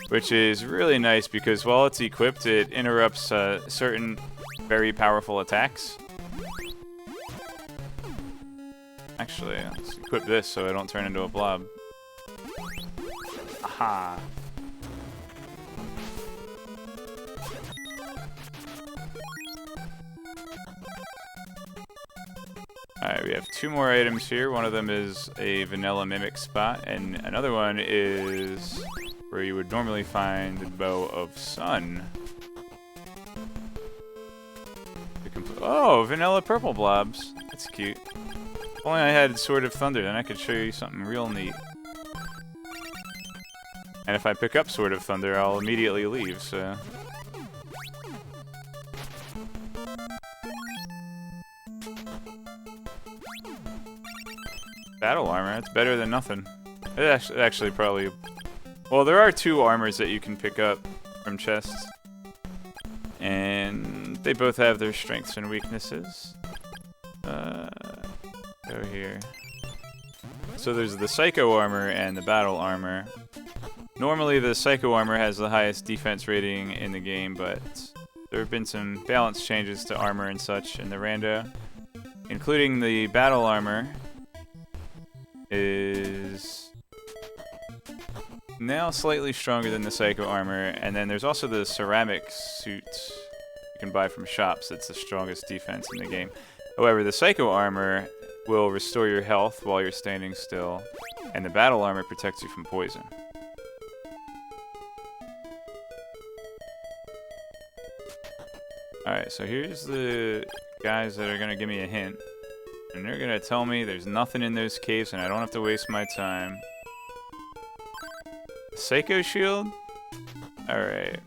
Which is really nice because while it's equipped, it interrupts certain very powerful attacks. Actually, let's equip this so I don't turn into a blob. Aha! Alright, we have 2 more items here. One of them is a vanilla mimic spot, and another one is where you would normally find the Bow of Sun. Oh, vanilla purple blobs. That's cute. If only I had Sword of Thunder, then I could show you something real neat. And if I pick up Sword of Thunder, I'll immediately leave, so... Battle armor, that's better than nothing. It actually probably... Well, there are 2 armors that you can pick up from chests. And they both have their strengths and weaknesses. Go here. So there's the Psycho armor and the Battle armor. Normally the Psycho armor has the highest defense rating in the game, but there have been some balance changes to armor and such in the Rando. Including the Battle armor is now slightly stronger than the Psycho armor, and then there's also the ceramic suit you can buy from shops that's the strongest defense in the game. However, the Psycho armor will restore your health while you're standing still, and the Battle armor protects you from poison. Alright, so here's the guys that are going to give me a hint. And they're going to tell me there's nothing in those caves and I don't have to waste my time. Psycho Shield? Alright.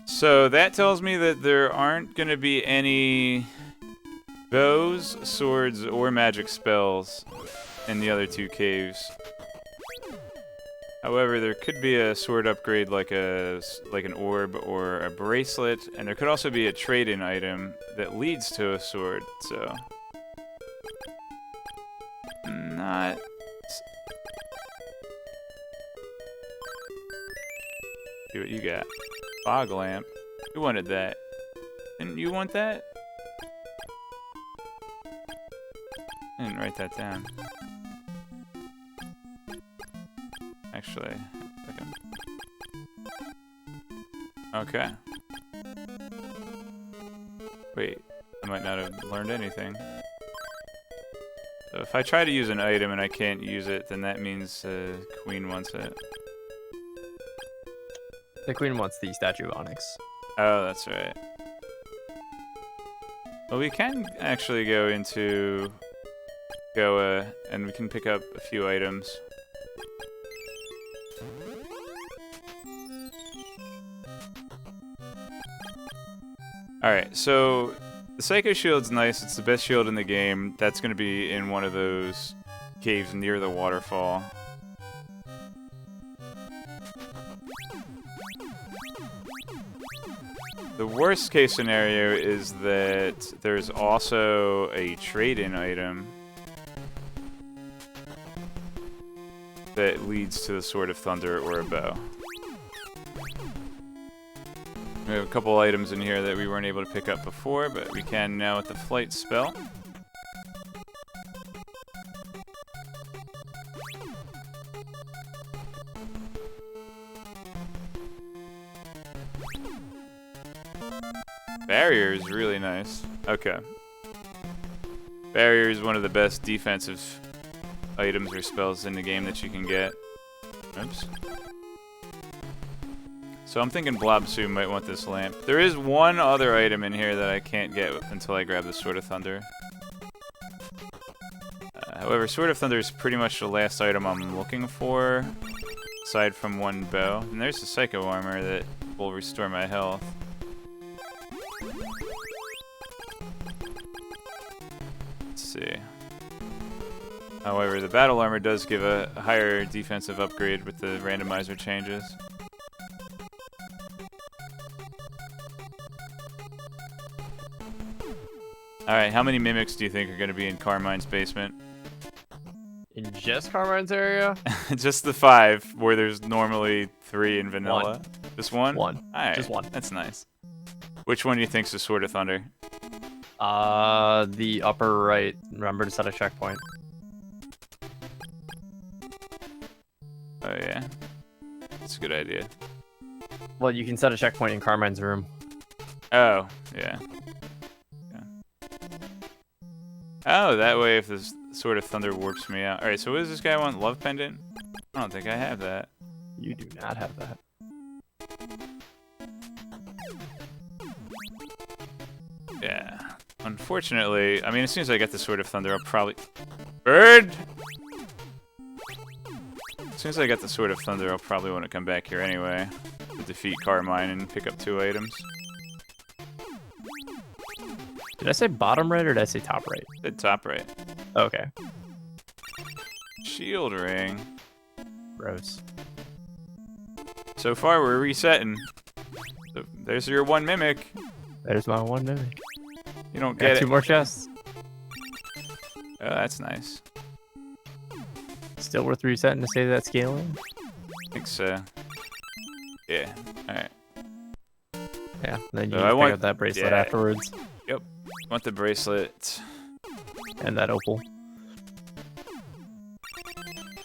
So that tells me that there aren't going to be any bows, swords, or magic spells in the other 2 caves. However, there could be a sword upgrade like an orb or a bracelet, and there could also be a trade-in item that leads to a sword, so not. See what you got. Fog lamp. Who wanted that? Didn't you want that? I didn't write that down. Actually, okay. Wait, I might not have learned anything. So if I try to use an item and I can't use it, then that means Queen wants it. The queen wants the statue of Onyx. Oh, that's right. Well, we can actually go into Goa and we can pick up a few items. Alright, so the Psycho Shield's nice. It's the best shield in the game. That's going to be in one of those caves near the waterfall. The worst case scenario is that there's also a trade-in item that leads to the Sword of Thunder or a bow. We have a couple items in here that we weren't able to pick up before, but we can now with the flight spell. Barrier is really nice. Okay. Barrier is one of the best defensive items or spells in the game that you can get. Oops. So I'm thinking Blobsu might want this lamp. There is one other item in here that I can't get until I grab the Sword of Thunder. However, Sword of Thunder is pretty much the last item I'm looking for, aside from one bow. And there's the Psycho Armor that will restore my health. Let's see. However, the Battle Armor does give a higher defensive upgrade with the randomizer changes. Alright, how many mimics do you think are going to be in Carmine's basement? In just Carmine's area? Just the 5, where there's normally 3 in vanilla. One. Just one? One. Alright, Just one. that's nice. Which one do you think's the Sword of Thunder? The upper right. Remember to set a checkpoint. Oh yeah, that's a good idea. Well, you can set a checkpoint in Carmine's room. Oh, yeah. Oh, that way if the Sword of Thunder warps me out. Alright, so what does this guy want? Love Pendant? I don't think I have that. You do not have that. Yeah. Unfortunately, I mean, as soon as I get the Sword of Thunder, I'll probably... Bird! As soon as I get the Sword of Thunder, I'll probably want to come back here anyway to defeat Carmine and pick up 2 items. Did I say bottom right or did I say top right? The top right. Okay. Shield ring. Gross. So far, we're resetting. So there's your 1 mimic. There's my 1 mimic. You don't Got get 2 it. more chests. Oh, that's nice. Still worth resetting to save that scaling? I think so. Yeah. Alright. Yeah, then you So can I pick want- up that bracelet yeah. afterwards. Yep. Want the bracelet. And that opal.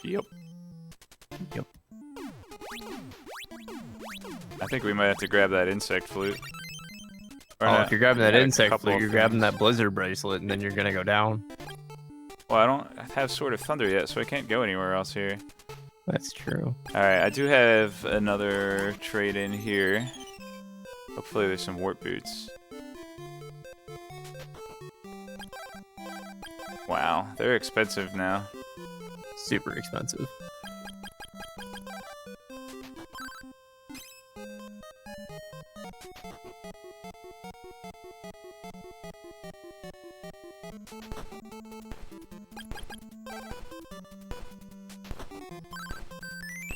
Yep. Yep. I think we might have to grab that insect flute. Or Oh, not. if you're grabbing that I got a insect couple flute, of you're grabbing things. that blizzard bracelet, and then you're gonna go down. Well, I don't have Sword of Thunder yet, so I can't go anywhere else here. That's true. Alright, I do have another trade in here. Hopefully there's some warp boots. Wow, they're expensive now. Super expensive.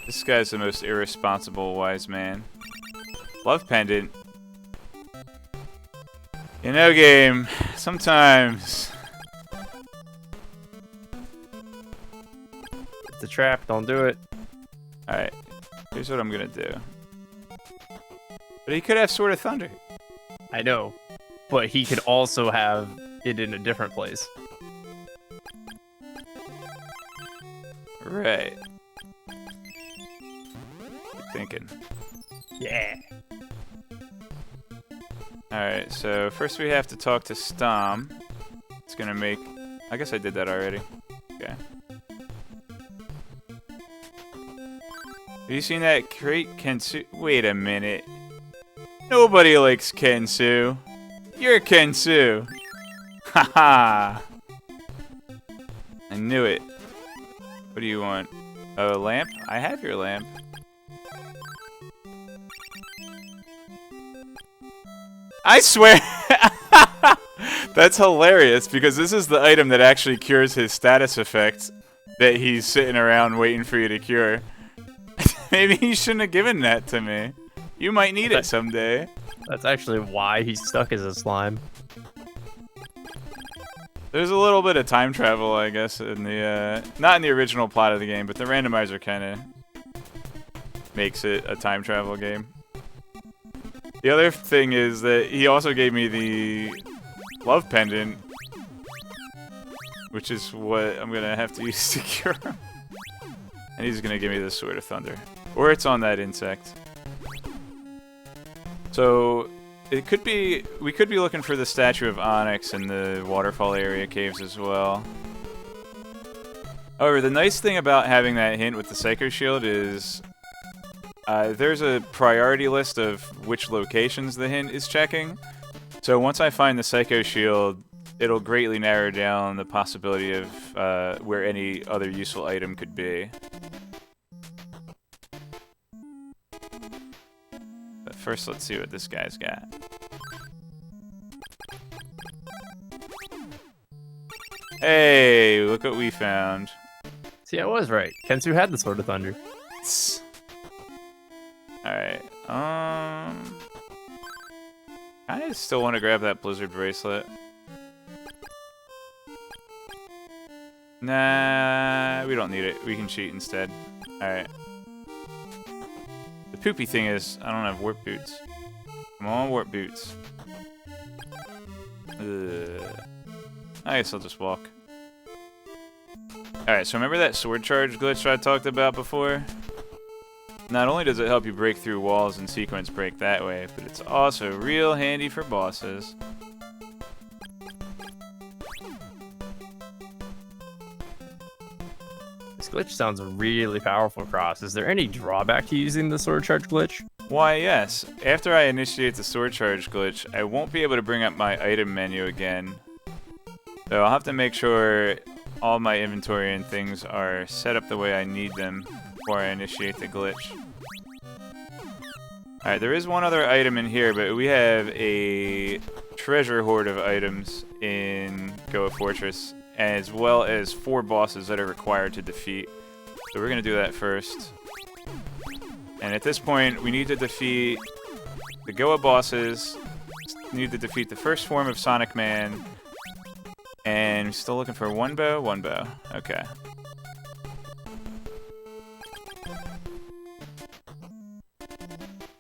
This guy's the most irresponsible wise man. Love pendant. You know, game, sometimes It's a trap. Don't do it. Alright, here's what I'm gonna do. But he could have Sword of Thunder. I know, but he could also have it in a different place. Right. Good thinking. Yeah. Alright, so first we have to talk to Stom. It's gonna make... I guess I did that already. Okay. Have you seen that crate, Kensu? Wait a minute. Nobody likes Kensu. You're Kensu. Haha. I knew it. What do you want? Oh, a lamp? I have your lamp. I swear! That's hilarious, because this is the item that actually cures his status effect that he's sitting around waiting for you to cure. Maybe he shouldn't have given that to me. You might need it someday. That's actually why he's stuck as a slime. There's a little bit of time travel, I guess, in the, not in the original plot of the game, but the randomizer kind of makes it a time travel game. The other thing is that he also gave me the love pendant, which is what I'm gonna have to use to cure him. And he's gonna give me the Sword of Thunder. Or it's on that insect. So it could be, we could be looking for the statue of Onyx in the waterfall area caves as well. However, the nice thing about having that hint with the Psycho Shield is there's a priority list of which locations the hint is checking. So once I find the Psycho Shield, it'll greatly narrow down the possibility of where any other useful item could be. But first, let's see what this guy's got. Hey, look what we found. See, I was right. Kensu had the Sword of Thunder. Alright, I still want to grab that Blizzard bracelet. Nah, we don't need it. We can cheat instead. Alright. The poopy thing is, I don't have warp boots. Come on, warp boots. Ugh. I guess I'll just walk. Alright, so remember that sword charge glitch I talked about before? Not only does it help you break through walls and sequence break that way, but it's also real handy for bosses. This glitch sounds really powerful, Cross. Is there any drawback to using the sword charge glitch? Why, yes. After I initiate the sword charge glitch, I won't be able to bring up my item menu again. So I'll have to make sure all my inventory and things are set up the way I need them before I initiate the glitch. Alright, there is one other item in here, but we have a treasure hoard of items in Goa Fortress, as well as 4 bosses that are required to defeat. So we're going to do that first. And at this point, we need to defeat the Goa bosses, we need to defeat the first form of Sonic Man, and we're still looking for one bow. Okay.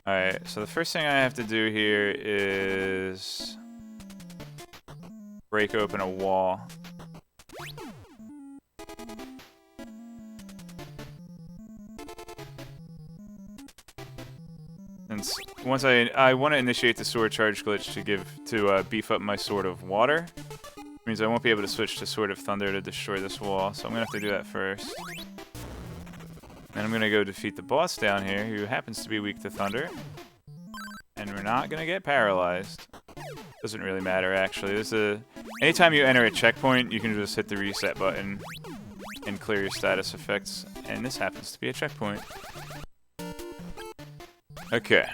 Alright, so the first thing I have to do here is break open a wall. And once I want to initiate the sword charge glitch to beef up my Sword of Water. Which means I won't be able to switch to Sword of Thunder to destroy this wall, so I'm gonna have to do that first. Then I'm gonna go defeat the boss down here, who happens to be weak to thunder. And we're not gonna get paralyzed. Doesn't really matter, actually. Anytime you enter a checkpoint, you can just hit the reset button and clear your status effects. And this happens to be a checkpoint. Okay.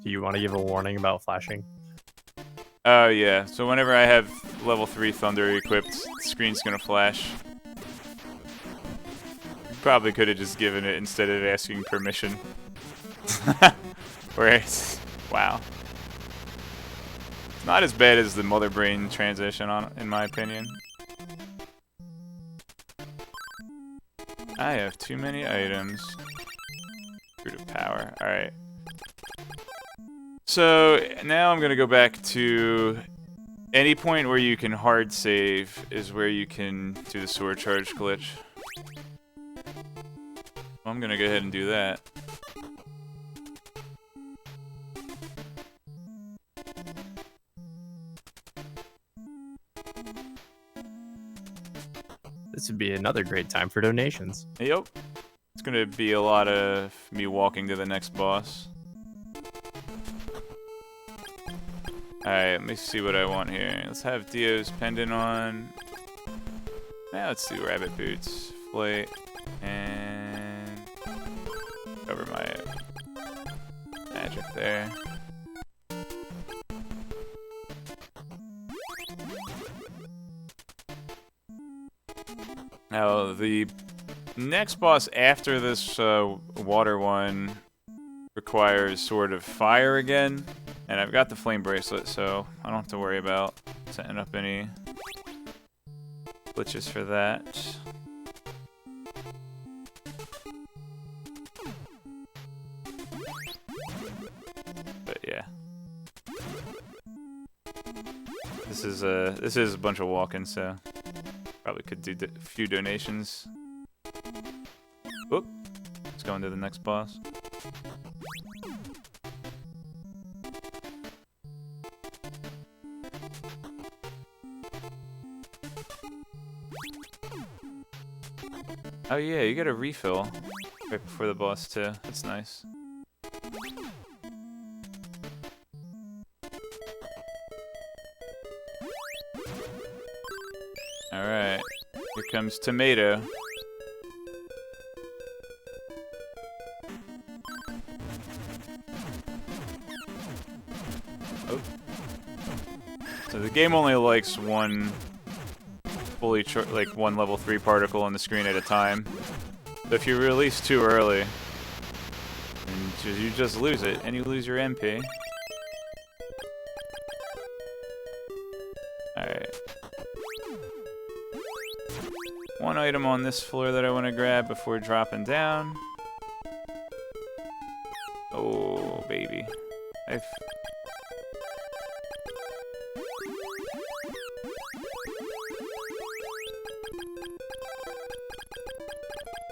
Do you want to give a warning about flashing? Oh, yeah. So whenever I have level 3 Thunder equipped, the screen's gonna flash. Probably could have just given it instead of asking permission. Wow. Not as bad as the Mother Brain transition, in my opinion. I have too many items. Fruit of Power. Alright. So, now I'm going to go back to any point where you can hard save is where you can do the sword charge glitch. I'm going to go ahead and do that. This would be another great time for donations. Yep. It's gonna be a lot of me walking to the next boss. Alright, let me see what I want here. Let's have Dio's pendant on. Now let's do rabbit boots. Flight. And cover my magic there. Now, the next boss after this water one requires Sword of Fire again, and I've got the Flame Bracelet, so I don't have to worry about setting up any glitches for that. But yeah. This is a bunch of walking, so probably could do a few donations. Oop. Let's go into the next boss. Oh yeah, you get a refill right before the boss too. That's nice. Alright, here comes Tomato. Oh. So the game only likes one one level 3 particle on the screen at a time. So if you release too early, and you just lose it, and you lose your MP. Alright. One item on this floor that I want to grab before dropping down. Oh, baby.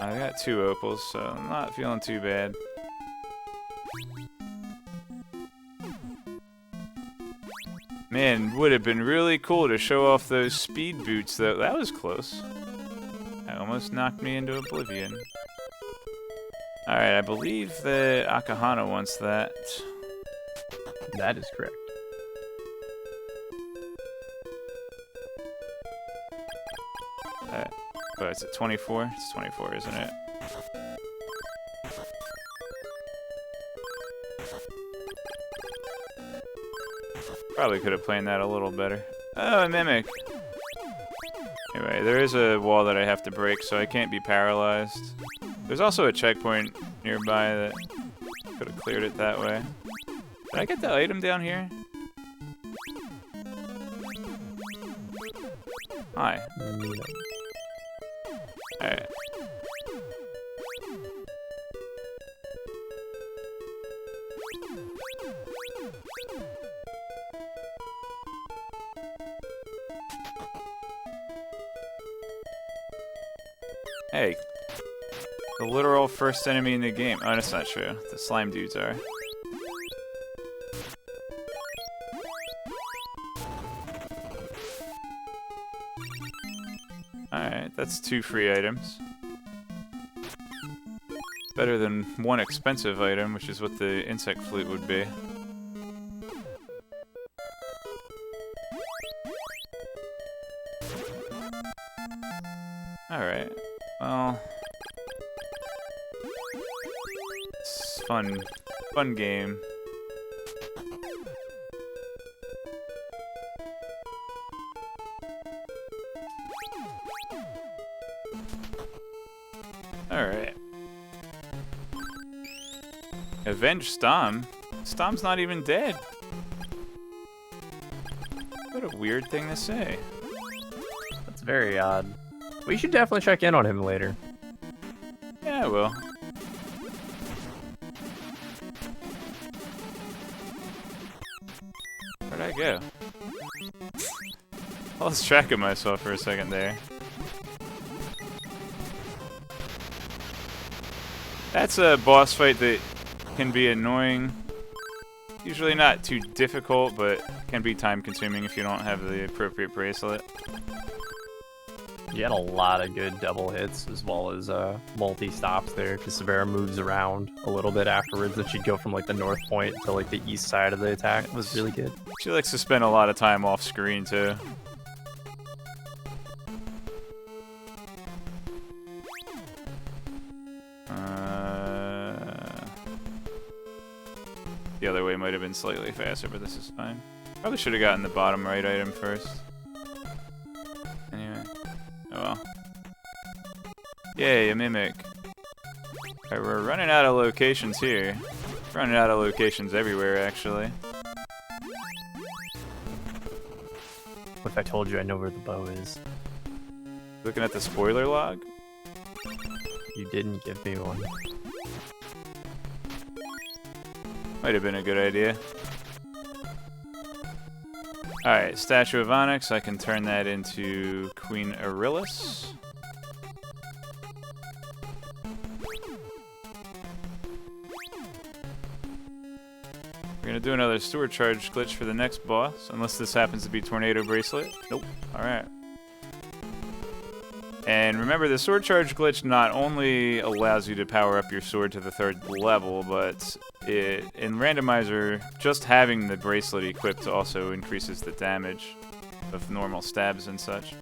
I got 2 opals, so I'm not feeling too bad. Man, would have been really cool to show off those speed boots, though. That was close. That almost knocked me into oblivion. Alright, I believe that Akahana wants that. That is correct. Oh, is it 24? It's 24, isn't it? Probably could have planned that a little better. Oh, a mimic! Anyway, there is a wall that I have to break, so I can't be paralyzed. There's also a checkpoint nearby that could have cleared it that way. Did I get the item down here? Hi. Alright. Hey. The literal first enemy in the game. Oh, that's not true. The slime dudes are. Alright, that's 2 free items. Better than 1 expensive item, which is what the insect flute would be. Alright, well... It's fun game. Alright. Avenge Stom? Stom's not even dead. weird thing to say. That's very odd. We should definitely check in on him later. Yeah, I will. Where'd I go? I lost track of myself for a second there. That's a boss fight that can be annoying. Usually not too difficult, but can be time consuming if you don't have the appropriate bracelet. You had a lot of good double hits as well as multi-stops there, because Severa moves around a little bit afterwards, and she'd go from like the north point to like the east side of the attack. It was really good. She likes to spend a lot of time off screen too. The other way might have been slightly faster, but this is fine. Probably should have gotten the bottom right item first. Anyway. Oh well. Yay, a mimic. Alright, we're running out of locations here. Running out of locations everywhere, actually. What if I told you I know where the bow is? Looking at the spoiler log? You didn't give me one. Might have been a good idea. Alright, Statue of Onyx. I can turn that into Queen Aryllus. We're gonna do another sword charge glitch for the next boss, unless this happens to be Tornado Bracelet. Nope. Alright. And remember, the sword charge glitch not only allows you to power up your sword to the 3rd level, but in randomizer, just having the bracelet equipped also increases the damage of normal stabs and such.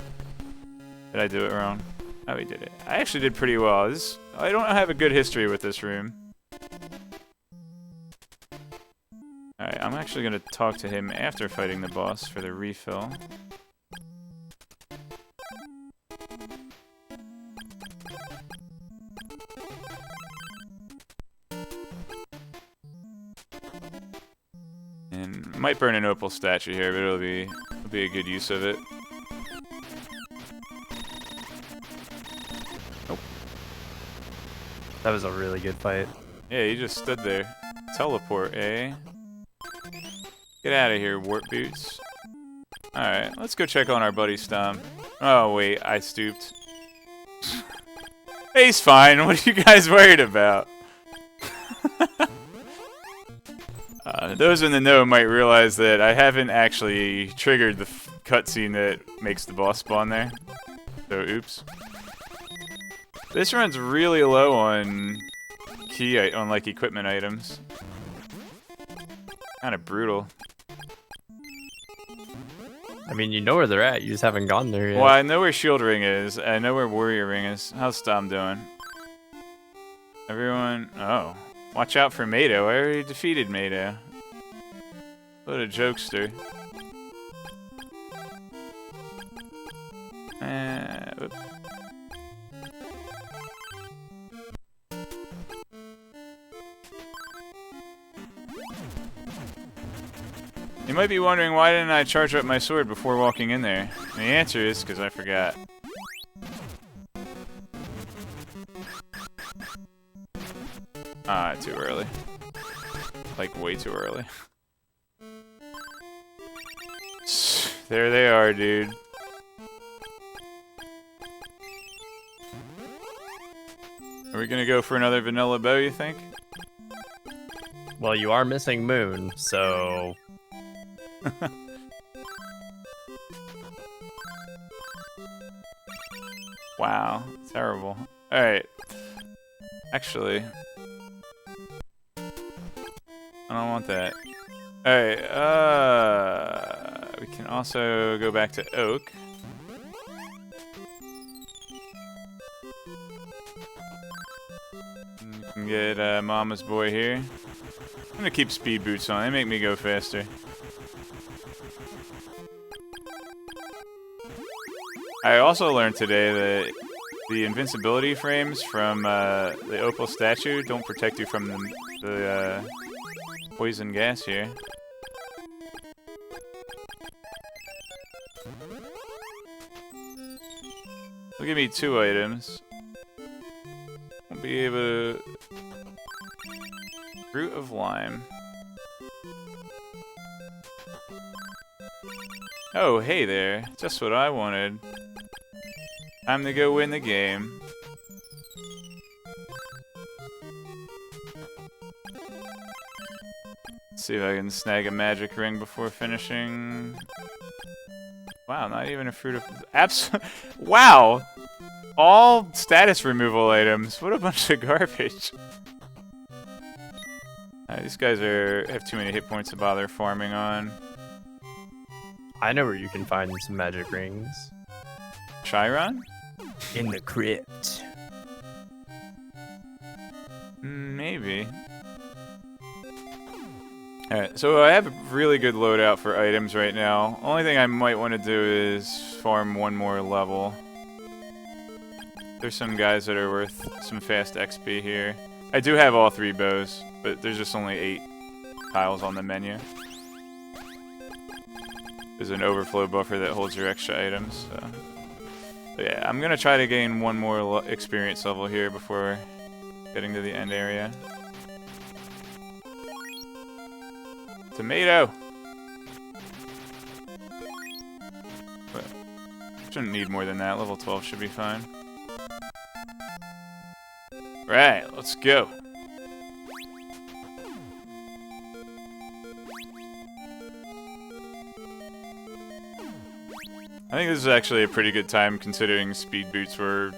Did I do it wrong? Oh, we did it. I actually did pretty well. I don't have a good history with this room. Alright, I'm actually going to talk to him after fighting the boss for the refill. And might burn an opal statue here, but it'll be a good use of it. Nope. That was a really good fight. Yeah, you just stood there. Teleport, eh? Get out of here, warp boots. Alright, let's go check on our buddy Stomp. Oh wait, I stooped. He's fine, what are you guys worried about? Those in the know might realize that I haven't actually triggered the cutscene that makes the boss spawn there. So, oops. This runs really low on like equipment items. Kind of brutal. I mean, you know where they're at, you just haven't gone there yet. Well, I know where Shield Ring is. I know where Warrior Ring is. How's Stom doing? Everyone... Oh. Watch out for Mado. I already defeated Mado. What a jokester. Oops. You might be wondering, why didn't I charge up my sword before walking in there? And the answer is because I forgot. Ah, too early. Like, way too early. There they are, dude. Are we gonna go for another vanilla bow, you think? Well, you are missing Moon, so... Wow, terrible. Alright. Actually... I don't want that. Alright, we can also go back to Oak. You can get Mama's Boy here. I'm gonna keep speed boots on, they make me go faster. I also learned today that the invincibility frames from the Opal statue don't protect you from the poison gas here. give me 2 items. Won't be able to... Fruit of Lime. Oh, hey there. Just what I wanted. Time to go win the game. Let's see if I can snag a magic ring before finishing. Wow, not even a fruit of... Wow! All status removal items. What a bunch of garbage. These guys have too many hit points to bother farming on. I know where you can find some magic rings. Chiron? In the crypt. Maybe. Alright, so I have a really good loadout for items right now. Only thing I might want to do is farm one more level. There's some guys that are worth some fast XP here. I do have all 3 bows, but there's just only 8 tiles on the menu. There's an overflow buffer that holds your extra items, so... But yeah, I'm gonna try to gain one more experience level here before getting to the end area. Tomato! But shouldn't need more than that. Level 12 should be fine. Right, let's go. I think this is actually a pretty good time considering speed boots were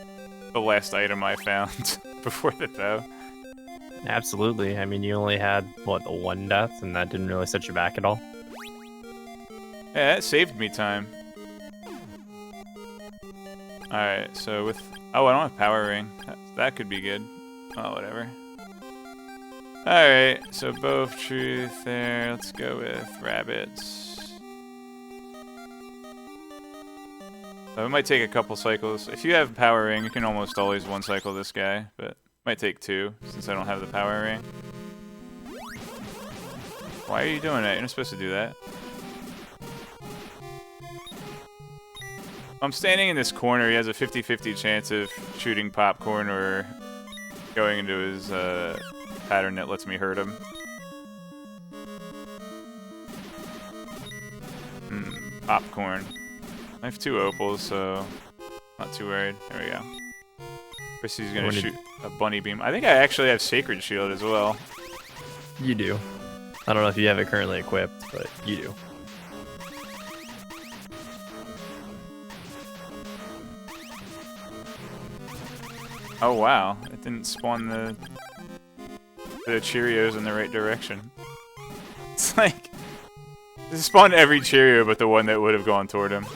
the last item I found before the bow. Absolutely. I mean, you only had, what, the 1 death, and that didn't really set you back at all? Yeah, that saved me time. Alright, so with... Oh, I don't have Power Ring. That could be good. Oh, whatever. Alright, so Bow of Truth there. Let's go with rabbits. So it might take a couple cycles. If you have Power Ring, you can almost always one-cycle this guy, but... Might take 2, since I don't have the Power Ring. Why are you doing that? You're not supposed to do that. I'm standing in this corner. He has a 50-50 chance of shooting popcorn or going into his pattern that lets me hurt him. Popcorn. I have 2 opals, so not too worried. There we go. Chrissy's gonna shoot a bunny beam. I think I actually have Sacred Shield as well. You do. I don't know if you have it currently equipped, but you do. Oh wow, it didn't spawn the Cheerios in the right direction. It's like, it spawned every Cheerio but the one that would have gone toward him.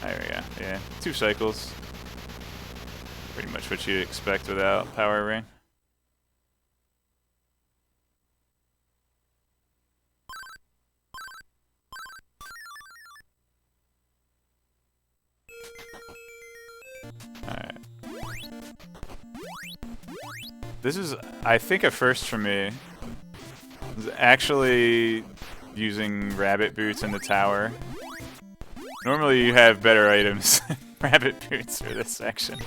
There we go, yeah. 2 cycles. Pretty much what you'd expect without Power Ring. Alright. This is, I think, a first for me. Is actually using rabbit boots in the tower. Normally you have better items than rabbit boots for this section.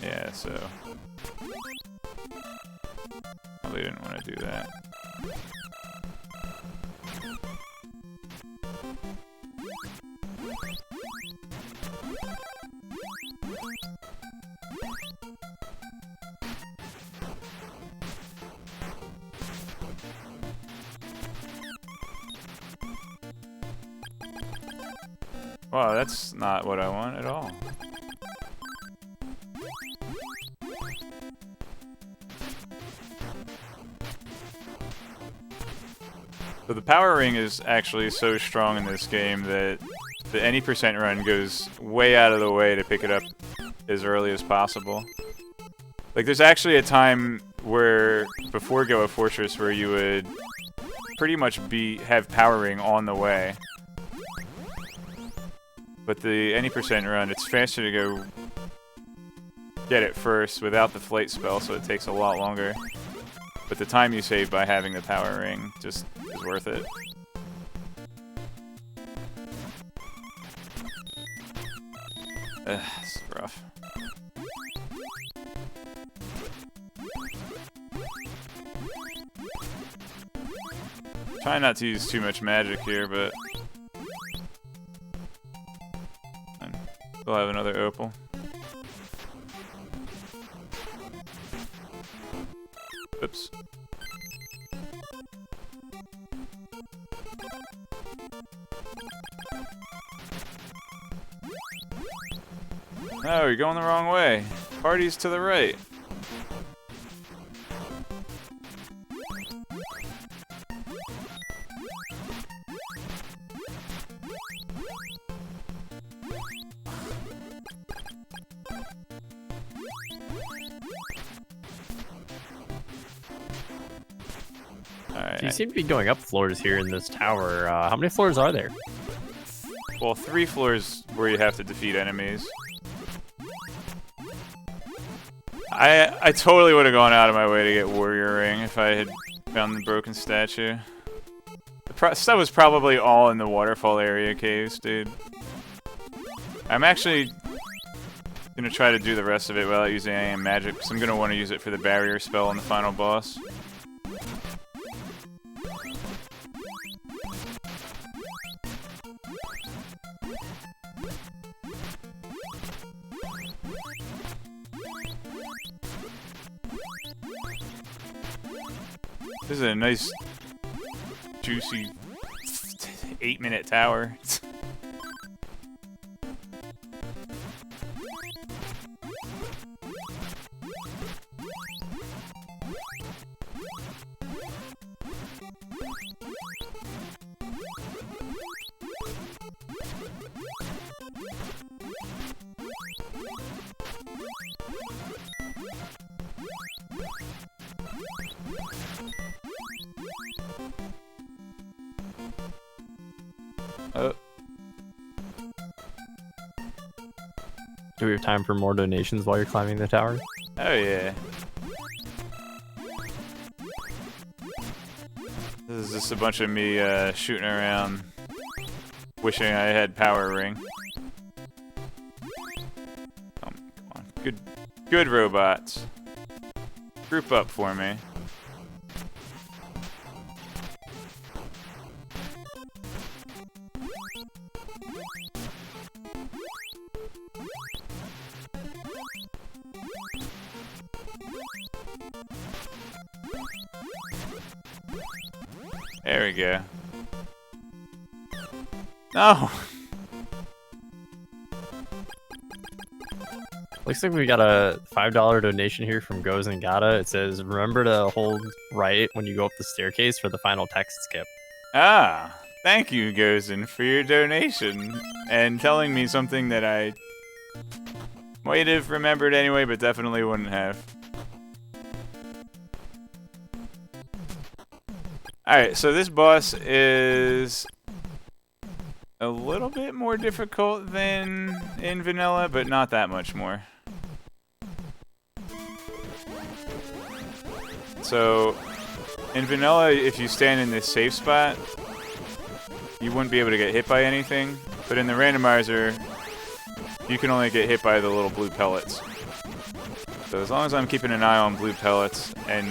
Yeah, so... Probably didn't want to do that. Wow, that's not what I want at all. So the Power Ring is actually so strong in this game that the any percent run goes way out of the way to pick it up as early as possible. Like, there's actually a time where, before Go of Fortress, where you would pretty much have power ring on the way. But the any percent run, it's faster to go get it first without the flight spell, so it takes a lot longer. But the time you save by having the power ring just is worth it. This is rough. Try not to use too much magic here, but we'll have another opal. Oops. No, you're going the wrong way. Party's to the right. So you seem to be going up floors here in this tower. How many floors are there? Well, 3 floors where you have to defeat enemies. I totally would have gone out of my way to get Warrior Ring if I had found the broken statue. The stuff was probably all in the waterfall area caves, dude. I'm actually gonna try to do the rest of it without using any magic, because I'm gonna want to use it for the barrier spell on the final boss. This is a nice, juicy 8-minute tower. Do we have time for more donations while you're climbing the tower? Oh yeah. This is just a bunch of me shooting around, wishing I had power ring. Come on, good robots. Group up for me. There we go. No! Looks like we got a $5 donation here from Goes and Gata. It says, remember to hold right when you go up the staircase for the final text skip. Ah, thank you, Gozen, for your donation and telling me something that I might have remembered anyway, but definitely wouldn't have. Alright, so this boss is a little bit more difficult than in vanilla, but not that much more. So, in vanilla, if you stand in this safe spot, you wouldn't be able to get hit by anything, but in the randomizer, you can only get hit by the little blue pellets. So as long as I'm keeping an eye on blue pellets and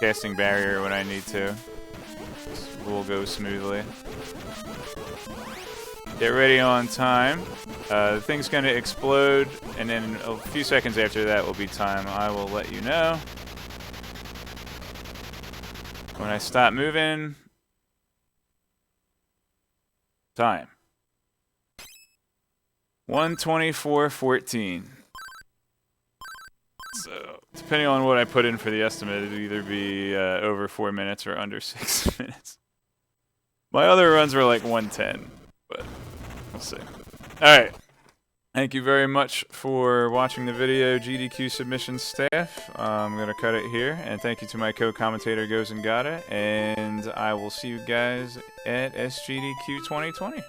casting barrier when I need to, will go smoothly. Get ready on time. The thing's going to explode, and then a few seconds after that will be time. I will let you know. When I stop moving, time. 1:24:14. So, depending on what I put in for the estimate, it'd either be over 4 minutes or under 6 minutes. My other runs were like 1:10, but we'll see. Alright. Thank you very much for watching the video, GDQ submission staff. I'm going to cut it here, and thank you to my co-commentator, Goes and Got It, and I will see you guys at SGDQ 2020.